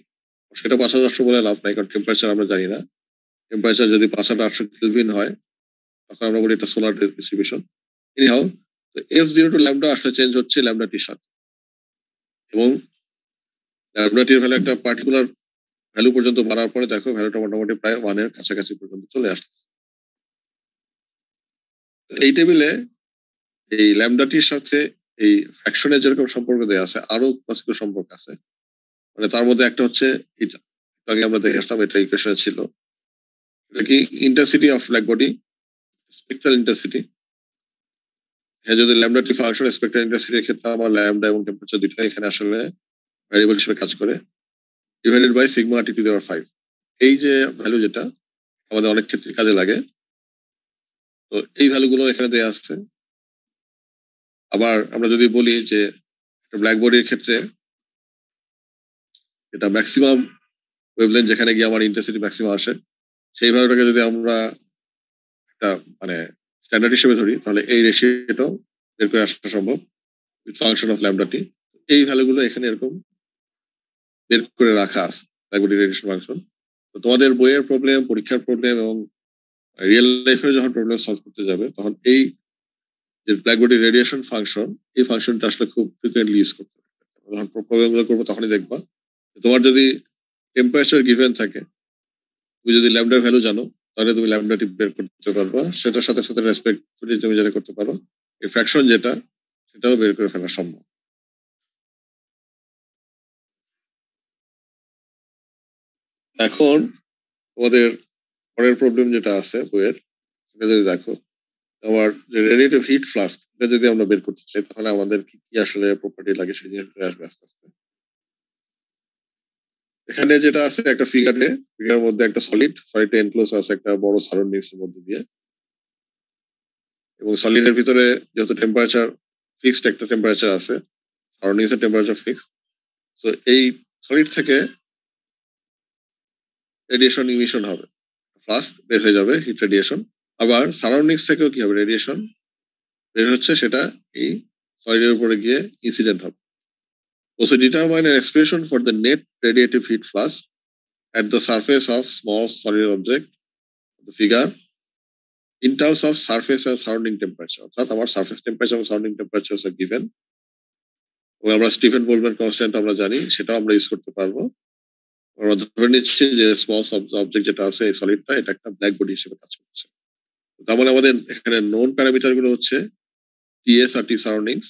সেটা 5,800 বলে লাভ নাই, কারণ টেম্পারেচার আমরা জানি না। টেম্পারেচার যদি 5,800 কেলভিন হয়, তখন আমরা বলি এটা solar distribution. Anyhow, F0 to lambda আসলে চেঞ্জ হচ্ছে ল্যামডা টির সাথে, এবং ল্যামডা টির ভ্যালু একটা পার্টিকুলার ভ্যালু পর্যন্ত বাড়ার পরে দেখো ভ্যালুটা মোটামুটি প্রায় 1 এর কাছাকাছি পর্যন্ত চলে আসছে। এই টেবিলে এই ল্যামডা টির সাথে এই ফ্র্যাকশনের যেরকম সম্পর্ক দেওয়া আছে, আরো কিছু সম্পর্ক আছে। মানে তার মধ্যে একটা হচ্ছে এটা, আগে আমরা দেখে আসলাম, এটা ইকুয়েশনে ছিল। এটা কি intensity of black body, spectral intensity. হ্যাঁ, যদি ল্যামডা টি ফাংশন স্পেকট্রাল ইন্টেন্সিটির ক্ষেত্রে আমার ল্যামডা এবং টেম্পারেচার দুটো এখানে আসলে ভ্যারিয়েবল হিসেবে কাজ করে, divided by sigma T to the power 5। এই যে ভ্যালু যেটা আমাদের অনেক ক্ষেত্রে কাজে লাগে, তো এই ভ্যালুগুলো এখানে দেওয়া আসছে। আবার আমরা যদি বলি যে ব্ল্যাক বডির ক্ষেত্রে এটা ম্যাক্সিমাম ওয়েভলেন্থ যেখানে গিয়ে আমার ইন্টেন্সিটি ম্যাক্সিমাম আসে, সেই ভ্যালুটাকে যদি আমরা একটা মানে স্ট্যান্ডার্ড হিসেবে ধরি, তাহলে এই রেশিওটাও বের করে আসা সম্ভব with function of lambda t. এই ভ্যালুগুলো এখানে এরকম বের করে রাখা আছে ব্ল্যাক বডি রেডিয়েশন ফাংশন। তো তোমাদের বইয়ের প্রবলেম, পরীক্ষার প্রবলেম এবং রিয়েল লাইফে যখন প্রবলেম সলভ করতে যাবে, তখন এই যে ব্ল্যাক বডি রেডিয়েশন ফাংশন, এই ফাংশনটা আসলে খুব ফ্রিকুয়েন্টলি ইউজ করতে হবে। যখন প্রবলেমগুলো করবো তখনই দেখবা তোমার যদি টেম্পারেচার গিভেন থাকে, তুমি যদি ল্যামডার ভ্যালু জানো, তাহলে তুমি ল্যামডা টি বের করতে পারবা। সেটার সাথে সাথে রেসপেক্টফুলি তুমি যেটা করতে পারো, এই ফ্র্যাকশন যেটা, সেটাও বের করে ফেলা সম্ভব। এখন তোমাদের পরের প্রবলেম যেটা আছে বইয়ের, সেটা যদি দেখো, আমার যে রেডিয়েটিভ হিট ফ্লাস্ক, এটা যদি আমরা বের করতে চাই, তাহলে আমাদের কি কি আসলে প্রপার্টি লাগে সেই জিনিসটা আসবে আস্তে আস্তে। এখানে যেটা আছে একটা ফিগারের মধ্যে একটা সলিডটা এনক্লোজ আছে একটা বড় সারাউন্ডিংস এর মধ্যে দিয়ে, এবং সলিডের ভিতরে যেহেতু টেম্পারেচার ফিক্সড একটা টেম্পারেচার আছে, সারাউন্ডিংস এর টেম্পারেচার ফিক্স, তো এই সলিড থেকে রেডিয়েশন ইমিশন হবে, ফার্স্ট বের হয়ে যাবে হিট রেডিয়েশন। আবার সারাউন্ডিংস থেকেও কি হবে, রেডিয়েশন বের হচ্ছে, সেটা এই সলিডের উপরে গিয়ে ইনসিডেন্ট হবে। Also determine an expression for the net radiative heat flux at the surface of small solid object, the figure, in terms of surface and surrounding temperature. অর্থাৎ আমার সারফেস টেম্পারেচার এবং সারাউন্ডিং টেম্পারেচার আর গিভেন, এবং আমরা Stephen বোলম্যান constant আমরা জানি, সেটাও আমরা use করতে পারবো। আমরা ধরে নিচ্ছি যে স্মল অবজেক্ট যেটা আছে এই সলিডটা, এটা একটা ব্ল্যাক বডি হিসেবে কাজ করছে। তার মানে আমাদের এখানে নোন প্যারামিটার গুলো হচ্ছে টিএস আর টি সারাউন্ডিংস,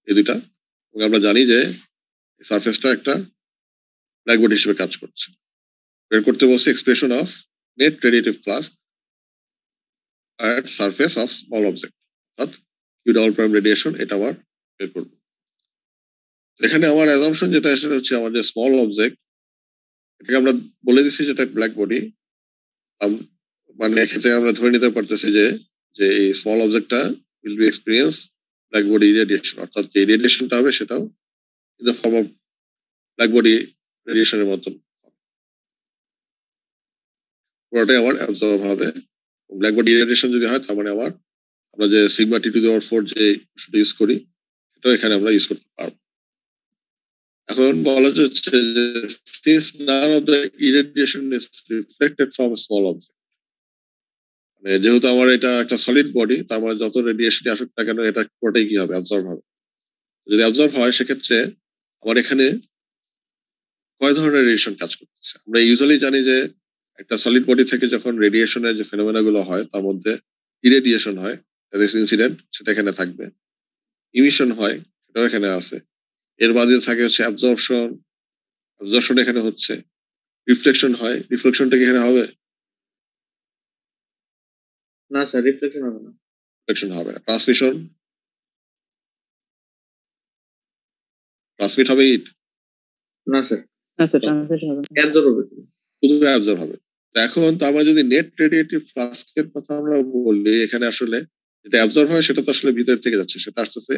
এই দুইটা, এবং আমরা জানি যে সারফেসটা একটা ব্ল্যাক বডি হিসেবে কাজ করছে। বের করতে বলছে expression of net radiative flux at surface of small object, অর্থাৎ Q ডাবল প্রাইম রেডিয়েশন, এটা আবার বের করবো। এখানে আমার অ্যাজাম্পশন যেটা সেটা হচ্ছে আমার যে স্মল অবজেক্ট, এটাকে আমরা বলে দিচ্ছি যেটা ব্ল্যাক বডি। মানে এক্ষেত্রে আমরা ধরে নিতে পারতেছি যে যে এই স্মল অবজেক্টটা will be experience black body radiation, অর্থাৎ যে রেডিয়েশনটা হবে সেটাও in the form of black body রেডিয়েশনের মতন, পুরোটাই আমার অ্যাবজর্ব হবে। ব্ল্যাক বডি রেডিয়েশন যদি হয়, তার মানে আমরা যে sigma T to the power 4 যে ইউজ করি, সেটাও এখানে আমরা ইউজ করতে পারবো। এখন বলা যাচ্ছে যে since none of the irradiation is reflected from a small object, মানে যেহেতু আমার এটা একটা সলিড বডি, তার মানে যত রেডিয়েশন আসুক না কেন, এটা পুরোটাই কি হবে, অ্যাবজর্ব হবে। যদি অ্যাবজর্ব হয়, সেক্ষেত্রে আমার এখানে কয় ধরনের রেডিয়েশন কাজ করতেছে। আমরা ইউজুয়ালি জানি যে একটা সলিড বডি থেকে যখন রেডিয়েশনের যে ফেনোমেনা গুলো হয়, তার মধ্যে ইরেডিয়েশন হয়, ইনসিডেন্ট, সেটা এখানে থাকবে। ইমিশন হয়, সেটাও এখানে আছে। এর বাদে থাকে হচ্ছে অ্যাবজর্পশন এখানে হচ্ছে। রিফ্লেকশন হয়, রিফ্লেকশনটা কি এখানে হবে? না স্যার, রিফ্লেকশন হবে না। রিফ্লেকশন হবে না। ট্রান্সমিট হবে হিট? না স্যার, না স্যার, ট্রান্সমিশন হবে না, অ্যাবজর্ব হবে, শুধু অ্যাবজর্ব হবে। এখন তার মানে যদি নেট রেডিয়েটিভ ফ্লাস্কের কথা আমরা বলি, এখানে আসলে যেটা অ্যাবজর্ব হয় সেটা তো আসলে ভিতর থেকে যাচ্ছে, সেটা আসতেছে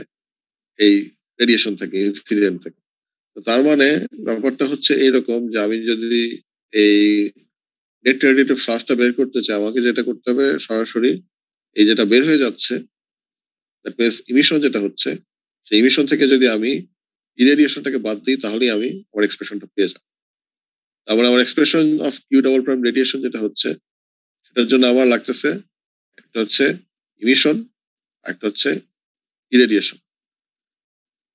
এই রেডিয়েশন থেকে, ইনসিডেন্ট থেকে। তার মানে ব্যাপারটা হচ্ছে এরকম যে আমি যদি এই নেট রেডিয়েটিভ ফ্লাক্সটা বের করতে চাই, আমাকে যেটা করতে হবে সরাসরি এই যেটা বের হয়ে যাচ্ছে দ্যাট মিনস ইমিশন যেটা হচ্ছে, সেই ইমিশন থেকে যদি আমি ইরেডিয়েশনটাকে বাদ দিই তাহলেই আমি আমার এক্সপ্রেশনটা পেয়ে যাব। তার মানে আমার expression of Q double prime radiation যেটা হচ্ছে, সেটার জন্য আমার লাগতেছে একটা হচ্ছে ইমিশন, একটা হচ্ছে ইরেডিয়েশন।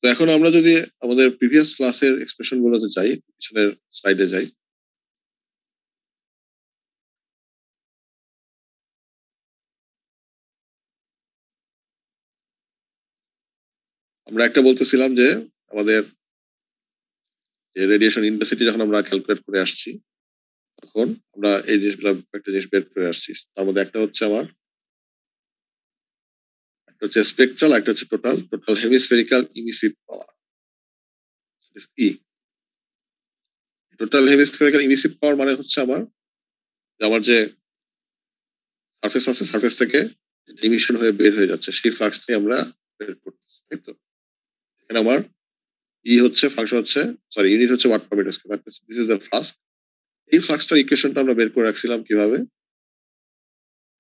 তো এখন আমরা যদি আমাদের প্রিভিয়াস ক্লাসের এক্সপ্রেশন গুলোতে যাই, পিছনের স্লাইডে যাই, আমরা একটা বলতেছিলাম যে আমাদের যে রেডিয়েশন ইন্টেন্সিটি যখন আমরা ক্যালকুলেট করে আসছি, তখন আমরা এই জিনিসগুলো একটা জিনিস বের করে আসছি। তার মধ্যে একটা হচ্ছে আমার একটা হচ্ছে স্পেকট্রাল, একটা হচ্ছে টোটাল হেমিস্ফেরিক্যাল ইমিসিভ পাওয়ার। ই টোটাল হেমিস্ফেরিক্যাল ইমিসিভ পাওয়ার মানে হচ্ছে আমার যে সারফেস আছে, সারফেস থেকে ইমিশন হয়ে বের হয়ে যাচ্ছে, সেই ফ্লাক্সটাই আমরা বের করতেছি, তাই তো? এখানে আমার ই হচ্ছে ফাংশন হচ্ছে, সরি, ইউনিট হচ্ছে watt per metre square. This is the flux. এই ফ্লাক্সটার ইকুয়েশনটা আমরা বের করে রাখছিলাম কিভাবে?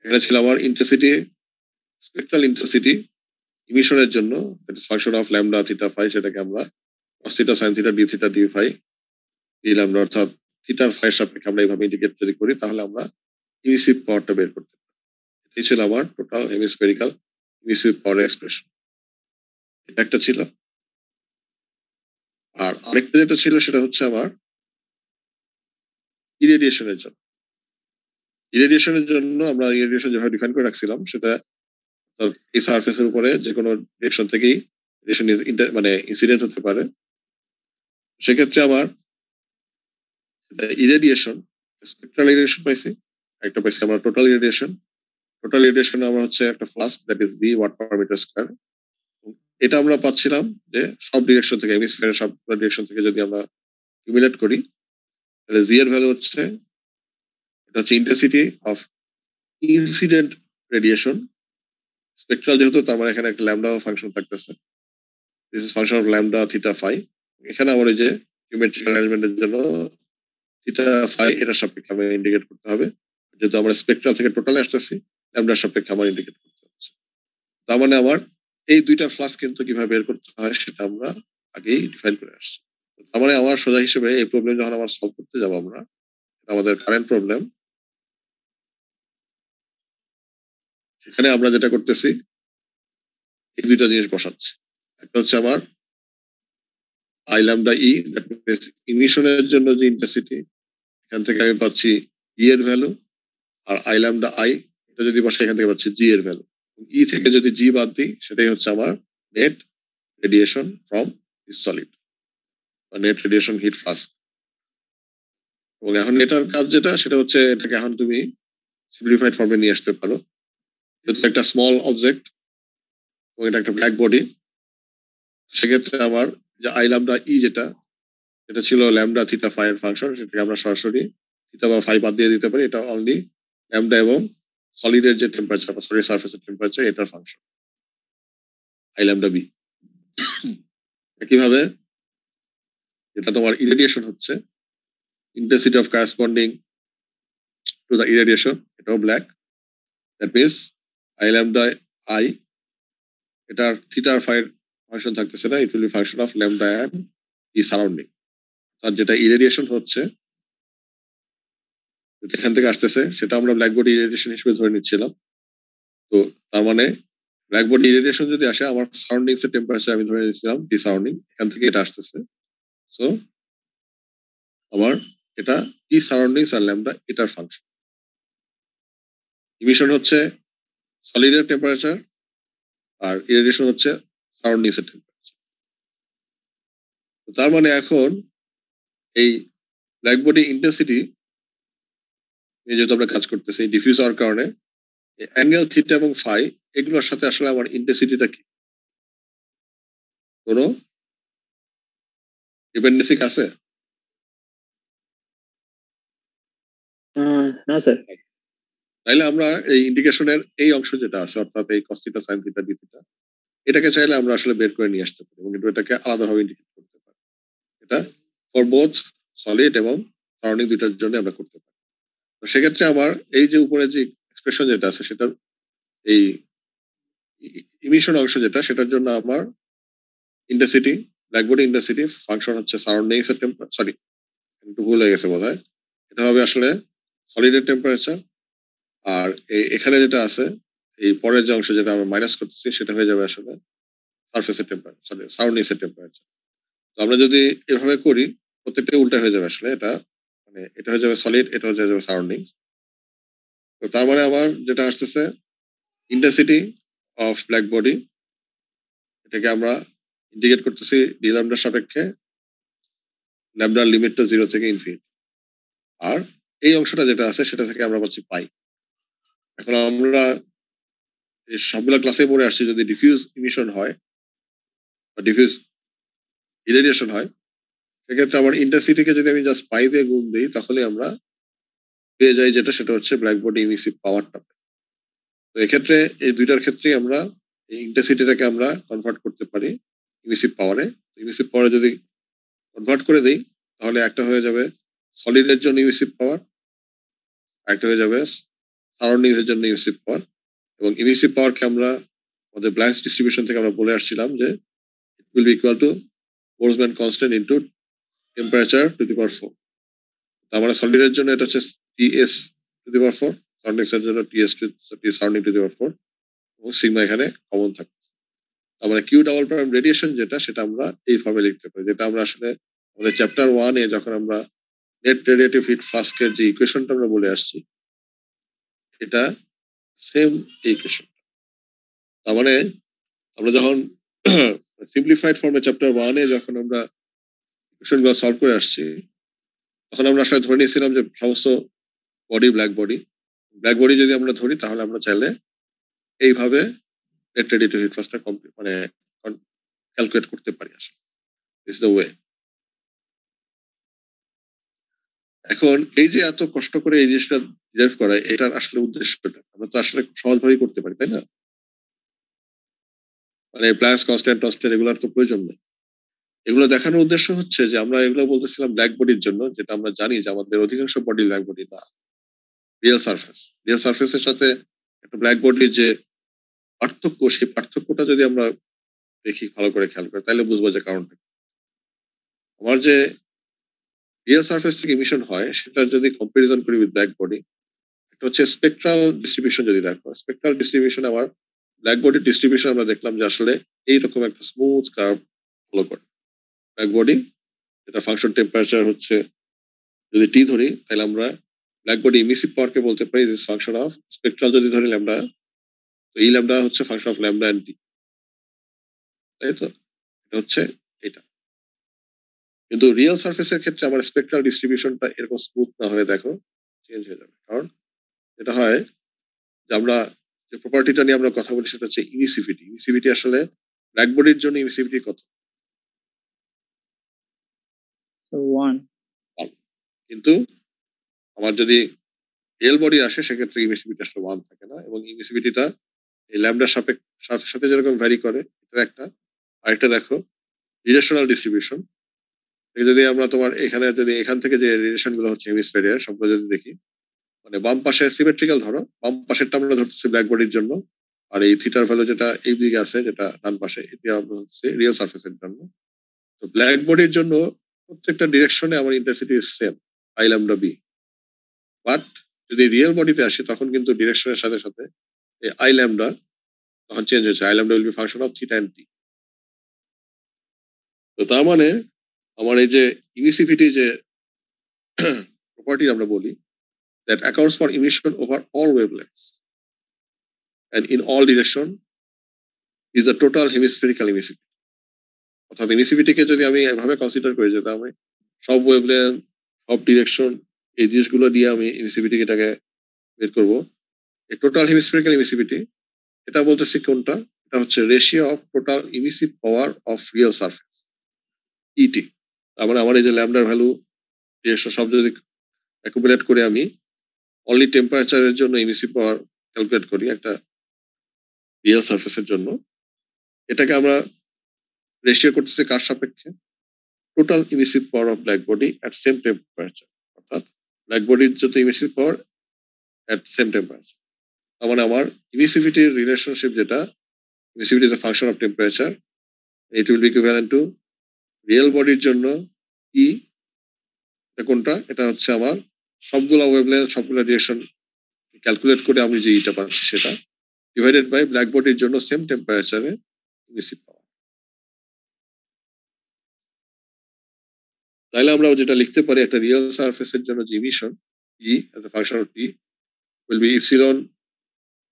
এটা ছিল আমার ইন্টেন্সিটি, স্পেকট্রাল ইন্টেন্সিটি ইমিশনের জন্য, that is function of lambda theta phi, সেটাকে আমরা cos theta sin theta d theta d phi d lambda, অর্থাৎ থিটার ফাই সাপেক্ষে আমরা এইভাবে ইন্টিগ্রেট যদি করি তাহলে আমরা ইমিসিভ পাওয়ারটা বের করতে পারি। এই ছিল আমার টোটাল হেমিস্ফেরিক্যাল ইমিসিভ পাওয়ার এক্সপ্রেশন। এটা একটা ছিল। আর আরেকটা যেটা ছিল সেটা হচ্ছে আমার ইরেডিয়েশনের জন্য। ইরেডিয়েশনের জন্য আমরা ইরেডিয়েশন যেভাবে ডিফাইন করে রাখছিলাম, সেটা এই সারফেসের উপরে যে কোনো ডিরেকশন থেকেই রেডিয়েশন মানে ইনসিডেন্ট হতে পারে। সেক্ষেত্রে আমার ইরেডিয়েশন, স্পেকট্রাল ইরেডিয়েশন পাইছি, একটা পাইছি আমরা টোটাল ইরেডিয়েশন। টোটাল ইরেডিয়েশন আমরা হচ্ছে একটা flux that is G watt per metre square. এটা আমরা পাচ্ছিলাম যে সব ডিরেকশন থেকে, হেমিস্ফিয়ারের সব ডিরেকশন থেকে যদি আমরা কিউমুলেট করি, তাহলে জি এর ভ্যালু হচ্ছে, এটা হচ্ছে intensity of incident radiation. Spectral যেহেতু, তার মানে এখানে একটা ল্যামডা ফাংশন থাকতেছে, this is function of lambda theta phi. এখানে আমার ওই যে জিওমেট্রিক্যাল অ্যারেঞ্জমেন্টের জন্য থিটা ফাই এটার সাপেক্ষে আমি ইন্ডিকেট করতে হবে, যেহেতু আমরা স্পেকট্রাল থেকে টোটালে আসতেছি, ল্যামডার সাপেক্ষে আমার ইন্ডিকেট করতে হচ্ছে। তার মানে আমার এই দুইটা ফ্লাক্স কিন্তু কিভাবে বের করতে হয় সেটা আমরা আগেই ডিফাইন করে আসছি। তার মানে আমার সোজা হিসেবে এই প্রবলেম যখন আমরা সলভ করতে যাবো, আমরা আমাদের কারেন্ট প্রবলেম, সেখানে আমরা যেটা করতেছি এই দুইটা জিনিস বসাচ্ছি। একটা হচ্ছে আমার I lambda E, that means ইমিশনের জন্য যে ইন্টেন্সিটি, এখান থেকে আমি পাচ্ছি ই এর ভ্যালু। আর আই ল্যামডা আই, এটা যদি বসাই এখান থেকে পাচ্ছি জি এর ভ্যালু। ই থেকে যদি জি বাদ দিই, সেটাই হচ্ছে আমার net radiation from this solid, বা নেট রেডিয়েশন হিট ফ্লাক্স। এবং এখন এটার কাজ যেটা, সেটা হচ্ছে এটাকে এখন তুমি সিম্পলিফাইড ফর্মে নিয়ে আসতে পারো। যেহেতু একটা স্মল অবজেক্ট এবং এটা একটা ব্ল্যাক বডি, সেক্ষেত্রে আমার যে আই ল্যামডা ই যেটা, এটা ছিল ল্যামডা থিটা ফাই এর ফাংশন, সেটাকে আমরা সরাসরি থিটা বা ফাই বাদ দিয়ে দিতে পারি। এটা অনলি ল্যামডা এবং সলিডের যে টেম্পারেচার বা সলিড সারফেসের টেম্পারেচার, এটার ফাংশন আই ল্যামডা বি। একইভাবে যেটা তোমার ইরেডিয়েশন হচ্ছে, intensity of corresponding to the irradiation, এটাও black, that means I lambda I, এটার থিটা আর ফাই ফাংশন থাকতেছে না, it will be function of lambda and E surrounding. আর যেটা ইরেডিয়েশন হচ্ছে, এখান থেকে আসতেছে, সেটা আমরা ব্ল্যাক বডি ইরেডিয়েশন হিসেবে ধরে নিচ্ছিলাম। তো তার মানে ব্ল্যাক বডি ইরেডিয়েশন যদি আসে, আমার সারাউন্ডিংস এর টেম্পারেচার আমি ধরে নিচ্ছিলাম ডি সারাউন্ডিং, এখান থেকে এটা আসতেছে। সো আমার এটা ই সারাউন্ডিংস আর ল্যামডা এটার ফাংশন। ইমিশন হচ্ছে সলিডের টেম্পারেচার, আর ইরেডিয়েশন হচ্ছে সারাউন্ডিংস এর টেম্পারেচার। তার মানে এখন এই ব্ল্যাক বডি ইন্টেন্সিটি যেহেতু আমরা কাজ করতেছি ডিফিউজ হওয়ার কারণে, অ্যাঙ্গেল থিটা এবং ফাই এগুলোর সাথে আসলে আমার ইন্টেন্সিটিটা কি কোনো ডিপেন্ডেন্সি আছে? না স্যার। তাইলে আমরা এই ইন্ডিকেশনের এই অংশ যেটা আছে, অর্থাৎ এই cos theta sin theta d theta, এটাকে চাইলে আমরা আসলে বের করে নিয়ে আসতে পারি এবং এটাকে আলাদাভাবে ইন্ডিকেট করতে পারি। এটা ফর বোথ সলিড এবং সারাউন্ডিং দুইটার জন্য আমরা করতে পারি। তো সেক্ষেত্রে আমার এই যে উপরে যে এক্সপ্রেশন যেটা আছে সেটার এই ইমিশন অংশ যেটা সেটার জন্য আমার ইন্টেন্সিটি ব্ল্যাকবডি ইন্টেন্সিটি ফাংশন হচ্ছে সারাউন্ডিং এর টেম্পারেচার, সরি একটু ভুল হয়ে গেছে বোধহয়, এটা হবে আসলে সলিডের টেম্পারেচার। আর এখানে যেটা আছে এই পরের যে অংশ যেটা আমরা মাইনাস করতেছি সেটা হয়ে যাবে আসলে সারফেসের টেম্পারেচার, সরি সারাউন্ডিং এর টেম্পারেচার। তো আমরা যদি এভাবে করি প্রত্যেকটা উল্টা হয়ে যাবে আসলে, এটা মানে এটা হয়ে যাবে সলিড, এটা হয়ে যাবে সারাউন্ডিং। তো তার মানে আমার যেটা আসতেছে ইন্টেন্সিটি অফ ব্ল্যাক বডি, এটাকে আমরা ইন্ডিকেট করতেছি ডি ল্যামডার সাপেক্ষে, ল্যামডার লিমিটটা 0 থেকে ইনফিনিটি। আর এই অংশটা যেটা আছে সেটা থেকে আমরা পাচ্ছি পাই। এখন আমরা সবগুলা ক্লাসে পড়ে আসছি যদি ডিফিউজ ইমিশন হয় বা ডিফিউজ ইরেডিয়েশন হয় সেক্ষেত্রে আমার ইন্টেন্সিটিকে যদি আমি জাস্ট পাই দিয়ে গুণ দিই তাহলে আমরা পেয়ে যাই যেটা সেটা হচ্ছে ব্ল্যাক বডি ইমিসিভ পাওয়ারটা। তো এক্ষেত্রে এই দুইটার ক্ষেত্রেই আমরা এই ইন্টেন্সিটিটাকে আমরা কনভার্ট করতে পারি ইমিসিভ পাওয়ারে। ইমিসিভ পাওয়ারে যদি কনভার্ট করে দিই তাহলে একটা হয়ে যাবে সলিডের জন্য ইমিসিভ পাওয়ার, একটা হয়ে যাবে সারাউন্ডিং এর জন্য ইমিসিভ পাওয়ার। এবং ইমিসিভ পাওয়ারকে আমরা আমাদের ব্ল্যান্স ডিস্ট্রিবিউশন থেকে আমরা বলে আসছিলাম যে it will be equal to Boltzmann constant into temperature to the power 4। আমরা সলিডের জন্য এটা হচ্ছে TS to the power 4, surrounding এর জন্য TS to T surrounding to the power 4 এবং সিগমা এখানে কমন থাকে। আমরা কিউ ডাবল প্রাইম রেডিয়েশন যেটা সেটা আমরা এই ফর্মে লিখতে পারি, যেটা আমরা আসলে আমাদের চ্যাপ্টার 1 এ যখন আমরা নেট রেডিয়েটিভ হিট ফ্লাস্কের যে ইকুয়েশনটা আমরা বলে আসছি এটা সেম ইকুয়েশন। তার মানে আমরা যখন সিম্পলিফাইড ফর্মে চ্যাপ্টার 1 এ যখন আমরা ইকুয়েশনগুলো সলভ করে আসছি তখন আমরা আসলে ধরে নিয়েছিলাম যে সমস্ত বডি ব্ল্যাক বডি যদি আমরা ধরি তাহলে আমরা চাইলে এইভাবে নেট রেডিয়েটিভ হিট ফ্লাক্সটা কমপ্লিট মানে ক্যালকুলেট করতে পারি আসলে। This is the way. এখন এই যে এত কষ্ট করে এই জিনিসটা ডিরাইভ করা এটার আসলে উদ্দেশ্যটা আমরা তো আসলে সহজভাবেই করতে পারি তাই না? মানে প্লাস কনস্ট্যান্ট টনস্ট্যান্ট এগুলোর তো প্রয়োজন নেই। এগুলো দেখানোর উদ্দেশ্য হচ্ছে যে আমরা এগুলো বলতেছিলাম ব্ল্যাক বডির জন্য, যেটা আমরা জানি যে আমাদের অধিকাংশ বডি ব্ল্যাক বডি না, রিয়েল সারফেসের সাথে একটা ব্ল্যাক বডির যে পার্থক্য সেই পার্থক্যটা যদি আমরা দেখি ভালো করে খেয়াল করে তাহলে বুঝবো যে কারণটা। আমার যে রিয়েল সারফেস থেকে ইমিশন হয় সেটা যদি কম্পারিজন করি উইথ ব্ল্যাক বডি, একটা হচ্ছে স্পেকট্রাল ডিস্ট্রিবিউশন যদি দেখো, স্পেকট্রাল ডিস্ট্রিবিউশন আমার ব্ল্যাক বডির ডিস্ট্রিবিউশন আমরা দেখলাম যে আসলে এইরকম একটা স্মুথ কার্ভ ফলো করে। ব্ল্যাক বডি যেটা ফাংশন টেম্পারেচার হচ্ছে যদি টি ধরি তাহলে আমরা ব্ল্যাক বডি ইমিসিভ পাওয়ারকে বলতে পারি দিস ফাংশন অফ স্পেকট্রাল যদি ধরি ল্যামডা, তো এই ল্যামডা হচ্ছে ফাংশন অফ ল্যামডা এন্ড টি, তাই তো? এটা হচ্ছে এটা। কিন্তু রিয়েল সারফেসের ক্ষেত্রে আমার স্পেকট্রাল ডিস্ট্রিবিউশনটা এরকম স্মুথ না হয়ে দেখো চেঞ্জ হয়ে যাবে। কারণ এটা হয় যে আমরা যে প্রপার্টিটা নিয়ে আমরা কথা বলি সেটা হচ্ছে ইমিসিভিটি। ইমিসিভিটি আসলে ব্ল্যাক বডির জন্য ইমিসিভিটি কত? 1। কিন্তু আমার যদি রিয়েল বডি আসে সেক্ষেত্রে ইমিসিভিটি আসলে 1 থাকে না, এবং ইমিসিভিটিটা এই ল্যামডার সাথে যেরকম ভ্যারি করে এটা একটা। আরেকটা দেখো রিলেশনাল ডিস্ট্রিবিউশন, যদি আমরা তোমার এখানে যদি এখান থেকে যে রিলেশন গুলো হচ্ছে হেমিস্ফেরিয়ার সবগুলো যদি দেখি, মানে বাম পাশে সিমেট্রিক্যাল ধরো, বাম পাশেরটা আমরা ধরতেছি ব্ল্যাক বডির জন্য, আর এই থিটার ভ্যালু যেটা এই দিকে আছে যেটা ডান পাশে এটা আমরা হচ্ছে রিয়েল সারফেসের জন্য। তো ব্ল্যাক বডির জন্য প্রত্যেকটা ডিরেকশনে আমার intensity same I lambda B, but যদি রিয়েল বডিতে আসি তখন কিন্তু ডিরেকশনের সাথে সাথে এই আই ল্যামডা তখন চেঞ্জ হচ্ছে, I lambda will be function of theta and T. তো তার মানে আমার এই যে ইমিসিভিটি যে প্রপার্টি আমরা বলি that accounts for emission over all wavelengths and in all direction is the total hemispherical emissivity. অর্থাৎ এমিসিভিটিকে যদি আমি এভাবে কনসিডার করি যেটা আমি সব ওয়েভলেন্থ সব ডিরেকশন এই জিনিসগুলো দিয়ে আমি এমিসিভিটিকে এটাকে বের করবো, এই টোটাল হেমিস্ফেরিক্যাল এমিসিভিটি এটা বলতেছি কোনটা, এটা হচ্ছে ratio of total emissive power of real surface ET. তার মানে আমার এই যে ল্যামডার ভ্যালু ডিরেকশন সব যদি অ্যাকুমুলেট করে আমি অনলি টেম্পারেচারের জন্য ইমিসিভ পাওয়ার ক্যালকুলেট করি একটা রিয়েল সারফেসের জন্য, এটাকে আমরা রেশিও করতেছি কার সাপেক্ষে? Total emissive power of black body at same temperature, অর্থাৎ ব্ল্যাক বডির যত emissive power at same temperature. তার মানে আমার ইমিসিভিটির রিলেশনশিপ যেটা, emissivity is a function of temperature, it will be equivalent to real বডির জন্য ই, এটা কোনটা, এটা হচ্ছে আমার সবগুলা ওয়েভলেন্থ সবগুলা ডিরেকশন ক্যালকুলেট করে আমি যে ইটা পাচ্ছি সেটা ডিভাইডেড বাই ব্ল্যাক বডির জন্য সেম টেম্পারেচারে ইমিসিভ পাওয়ার। তাহলে আমরা যেটা লিখতে পারি, একটা রিয়েল সারফেসের জন্য যে emission E as a function of t will be epsilon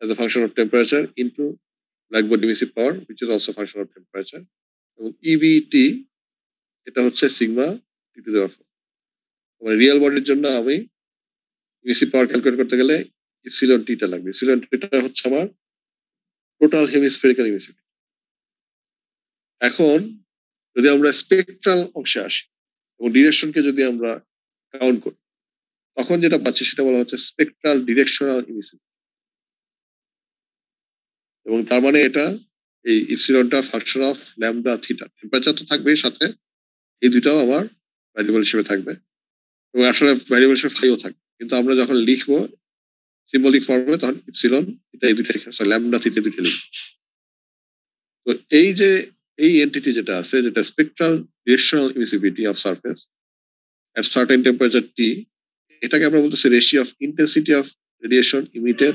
as a function of temperature into black body emissive power which is also a function of temperature, এবং EBT এটা হচ্ছে sigma t to the power 4। মানে real বডির জন্য আমি ইমিসিভ পাওয়ার calculate করতে গেলে epsilon টিটা লাগবে। ইপসিলন টিটা হচ্ছে আমার টোটাল হেমিস্ফেরিক্যাল ইমিসিভিটি। এখন যদি আমরা স্পেকট্রাল অংশে আসি এবং ডিরেকশনকে যদি আমরা কাউন্ট করি, তখন যেটা পাচ্ছি সেটা বলা হচ্ছে স্পেকট্রাল ডিরেকশনাল ইমিসিভিটি। এবং তার মানে এটা এই ইপসিলনটা function of lambda theta, temperature তো থাকবে সাথে, এই দুটাও আমার ভ্যারিয়েবল হিসেবে থাকবে এবং আসলে ভ্যারিয়েবল হিসেবে ফাইও থাকবে, কিন্তু আমরা যখন লিখবো সিম্বলিক ফর্মে তখন ইপসিলন এটা এই দুইটা ল্যামডা থিটা দুইটা লিখবো। তো এই যে এই এন্টিটি যেটা আছে, যেটা spectral directional emissivity of surface at certain temperature T, এটাকে আমরা বলতেছি ratio of intensity of radiation emitted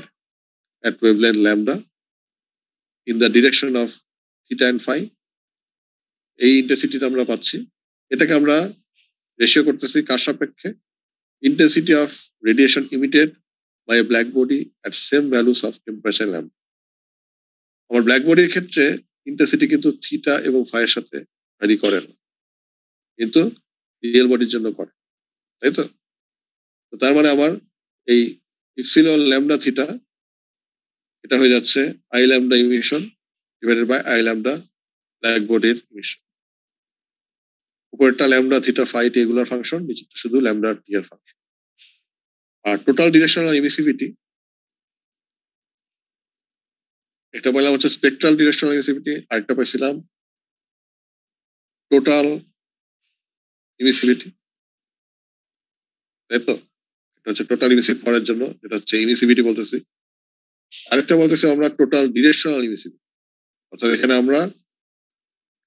at wavelength lambda in the direction of theta and phi। এই ইন্টেন্সিটিটা আমরা পাচ্ছি, এটাকে আমরা রেশিও করতেছি কার সাপেক্ষে, intensity of radiation emitted by a black body at same values of temperature lambda। আমার black বডির ক্ষেত্রে ইন্টেন্সিটি কিন্তু থিটা এবং ফাই এর সাথে ভ্যারি করে না, কিন্তু রিয়েল বডির জন্য করে, তাই তো? তার মানে আমার এই ইপসিলন ল্যামডা থিটা এটা হয়ে যাচ্ছে I lambda emission divided by I lambda black বডির ইমিশন। উপরেরটা ল্যামডা থিটা ফাই টি এগুলার ফাংশন, নিচেরটা শুধু ল্যামডা টি এর ফাংশন। আর টোটাল ডিরেকশনাল ইমিসিভিটি, একটা বললাম হচ্ছে স্পেকট্রাল ডিরেকশনাল ইমিসিভিটি, আরেকটা পাইছিলাম টোটাল ইমিসিভিটি, তাই তো? এটা হচ্ছে টোটাল ইমিসিভ পাওয়ারের জন্য, যেটা হচ্ছে ইমিসিভিটি বলতেছি। আরেকটা বলতেছি আমরা টোটাল ডিরেকশনাল ইমিসিভিটি, অর্থাৎ এখানে আমরা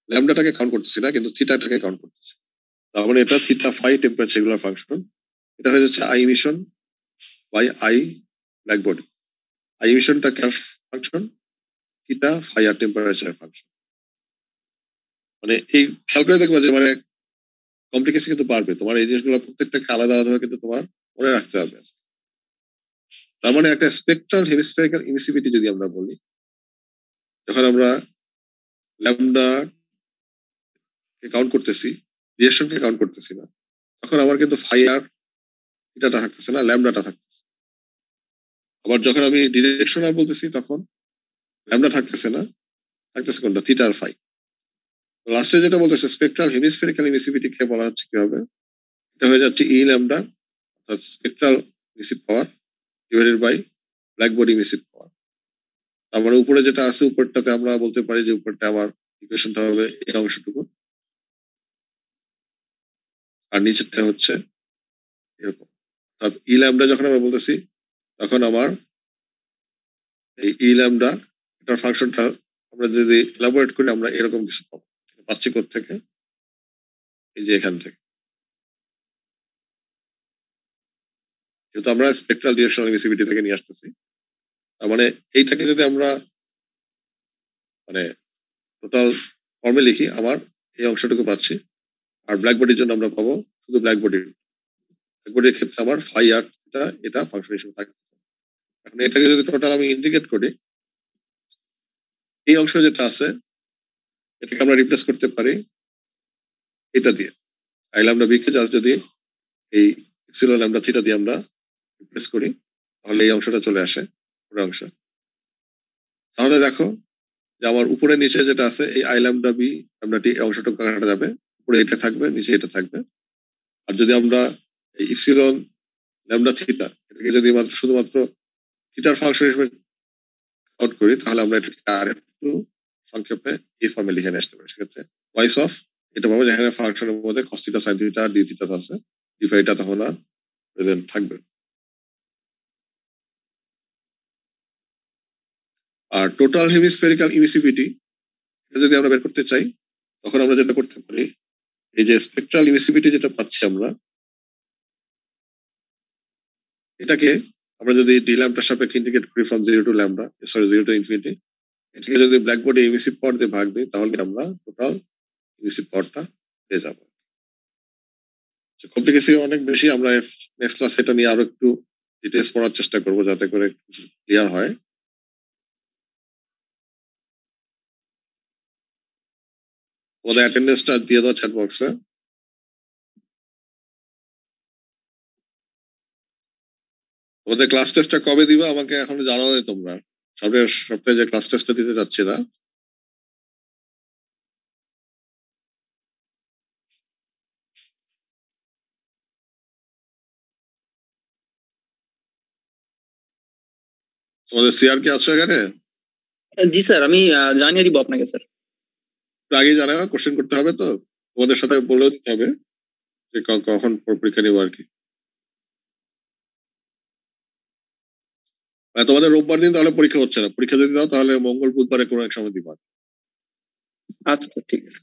ল্যামডাটাকে কাউন্ট করতেছি না, কিন্তু থিটাটাকে কাউন্ট করতেছি। তার মানে এটা থিটা ফাই টেম্পারেচার এগুলার ফাংশন, এটা হয়ে যাচ্ছে I emission by I black body. I ইমিশনটা কার ফাংশন, থিটা ফাই আর টেম্পারেচার ফাংশন। মানে এই খেয়াল করে দেখবা যে মানে কমপ্লিকেশন কিন্তু পারবে, তোমার এই জিনিসগুলো প্রত্যেকটাকে আলাদা আলাদা কিন্তু তোমার মনে রাখতে হবে। তার মানে একটা স্পেকট্রাল হেমিস্ফেরিক্যাল ইমিসিভিটি যদি আমরা বলি, যখন আমরা ল্যামডা কে কাউন্ট করতেছি, রিয়েকশনকে কাউন্ট করতেছি না, তখন আমার কিন্তু ফাই আর থিটাটা থাকতেছে না, ল্যামডাটা থাকতেছে। আবার যখন আমি ডিরেকশনাল বলতেছি তখন ল্যামডা থাকতেছে না, থাকতেছে কোনটা, থিটা আর ফাই। লাস্টে যেটা বলতেছে স্পেকট্রাল হেমিস্ফেরিক্যাল ইমিসিভিটি কে বলা হচ্ছে কিভাবে, এটা হয়ে যাচ্ছে ই ল্যামডা অর্থাৎ spectral emissive power divided by black body emissive power. তারপরে উপরে যেটা আছে উপরটাতে আমরা বলতে পারি যে উপরটা আমার ইকুয়েশনটা হবে এই অংশটুকু, আর নিচেরটা হচ্ছে এরকম। অর্থাৎ ই ল্যামডা যখন আমরা বলতেছি তখন আমার এই ই ল্যামডা এটার ফাংশনটা আমরা যদি এলাবোরেট করি আমরা এরকম কিছু পাবো। পাচ্ছি থেকে এই যে এখান থেকে, যেহেতু আমরা স্পেকট্রাল ডিরেকশনাল ইমিসিভিটি থেকে নিয়ে আসতেছি, তার মানে এইটাকে যদি আমরা মানে টোটাল ফর্মে লিখি, আমার এই অংশটুকু পাচ্ছি। আর ব্ল্যাক বডির জন্য আমরা পাবো শুধু ব্ল্যাক বডির ক্ষেত্রে আমার ফাই আর এটা ফাংশন হিসেবে থাকে। এখন এটাকে যদি টোটাল আমি ইন্টিগ্রেট করি, এই অংশ যেটা আছে এটাকে আমরা রিপ্লেস করতে পারি এটা দিয়ে, আই ল্যামডা বি কে জাস্ট যদি এই ইপসিলন ল্যামডা থিটা দিয়ে আমরা রিপ্লেস করি, তাহলে এই অংশটা চলে আসে পুরো অংশ। তাহলে দেখো যে আমার উপরে নিচে যেটা আছে এই I lambda B lambda t অংশটুকু কাটা যাবে, উপরে এটা থাকবে নিচে এটা থাকবে। আর যদি আমরা এই ইপসিলন ল্যামডা থিটা এটাকে যদি শুধুমাত্র থিটার ফাংশন হিসেবে কাউন্ট করি, তাহলে আমরা এটাকে আর একটু সংক্ষেপে এই ফর্মে লিখে নিয়ে আসতে পারি। সেক্ষেত্রে ওয়াইস অফ এটা পাবো যেখানে ফাংশনের মধ্যে cos theta sin theta d theta আছে, d ফাইটা তখন আর প্রেজেন্ট থাকবে। আর টোটাল হেমিস্ফেরিক্যাল ইমিসিভিটি এটা যদি আমরা বের করতে চাই তখন আমরা যেটা করতে পারি, এই যে স্পেকট্রাল ইমিসিভিটি যেটা পাচ্ছি আমরা, এটাকে আমরা যদি ডি ল্যাম্বডার সাপেক্ষে ইন্টিগ্রেট করি from 0 to lambda, sorry 0 to infinity, এটাকে যদি ব্ল্যাক বডি ইমিসিভ পাওয়ার দিয়ে ভাগ দিই তাহলে আমরা টোটাল ইমিসিভ পাওয়ারটা পেয়ে যাবো। কমপ্লিকেসি অনেক বেশি, আমরা নেক্সট ক্লাসে এটা নিয়ে আরো একটু ডিটেইলস পড়ার চেষ্টা করবো যাতে করে ক্লিয়ার হয়। ওদের অ্যাটেন্ডেন্সটা দিয়ে দাও চ্যাট বক্সে। ওদের ক্লাস টেস্টটা কবে দিবা আমাকে এখনো জানাও নাই তোমরা। সামনের সপ্তাহে যে ক্লাস টেস্টটা দিতে যাচ্ছি না, তোমাদের সিআর কি আছো এখানে? জি স্যার, আমি জানিয়ে দিব আপনাকে স্যার। আগে জানাও, কোশ্চেন করতে হবে তো, তোমাদের সাথে বলেও দিতে হবে যে কখন পরীক্ষা নিবো আর কি। তোমাদের রোববার দিন তাহলে পরীক্ষা হচ্ছে না, পরীক্ষা যদি দাও তাহলে মঙ্গল বুধবারে কোনো এক সময় দিবা। আচ্ছা স্যার, ঠিক আছে।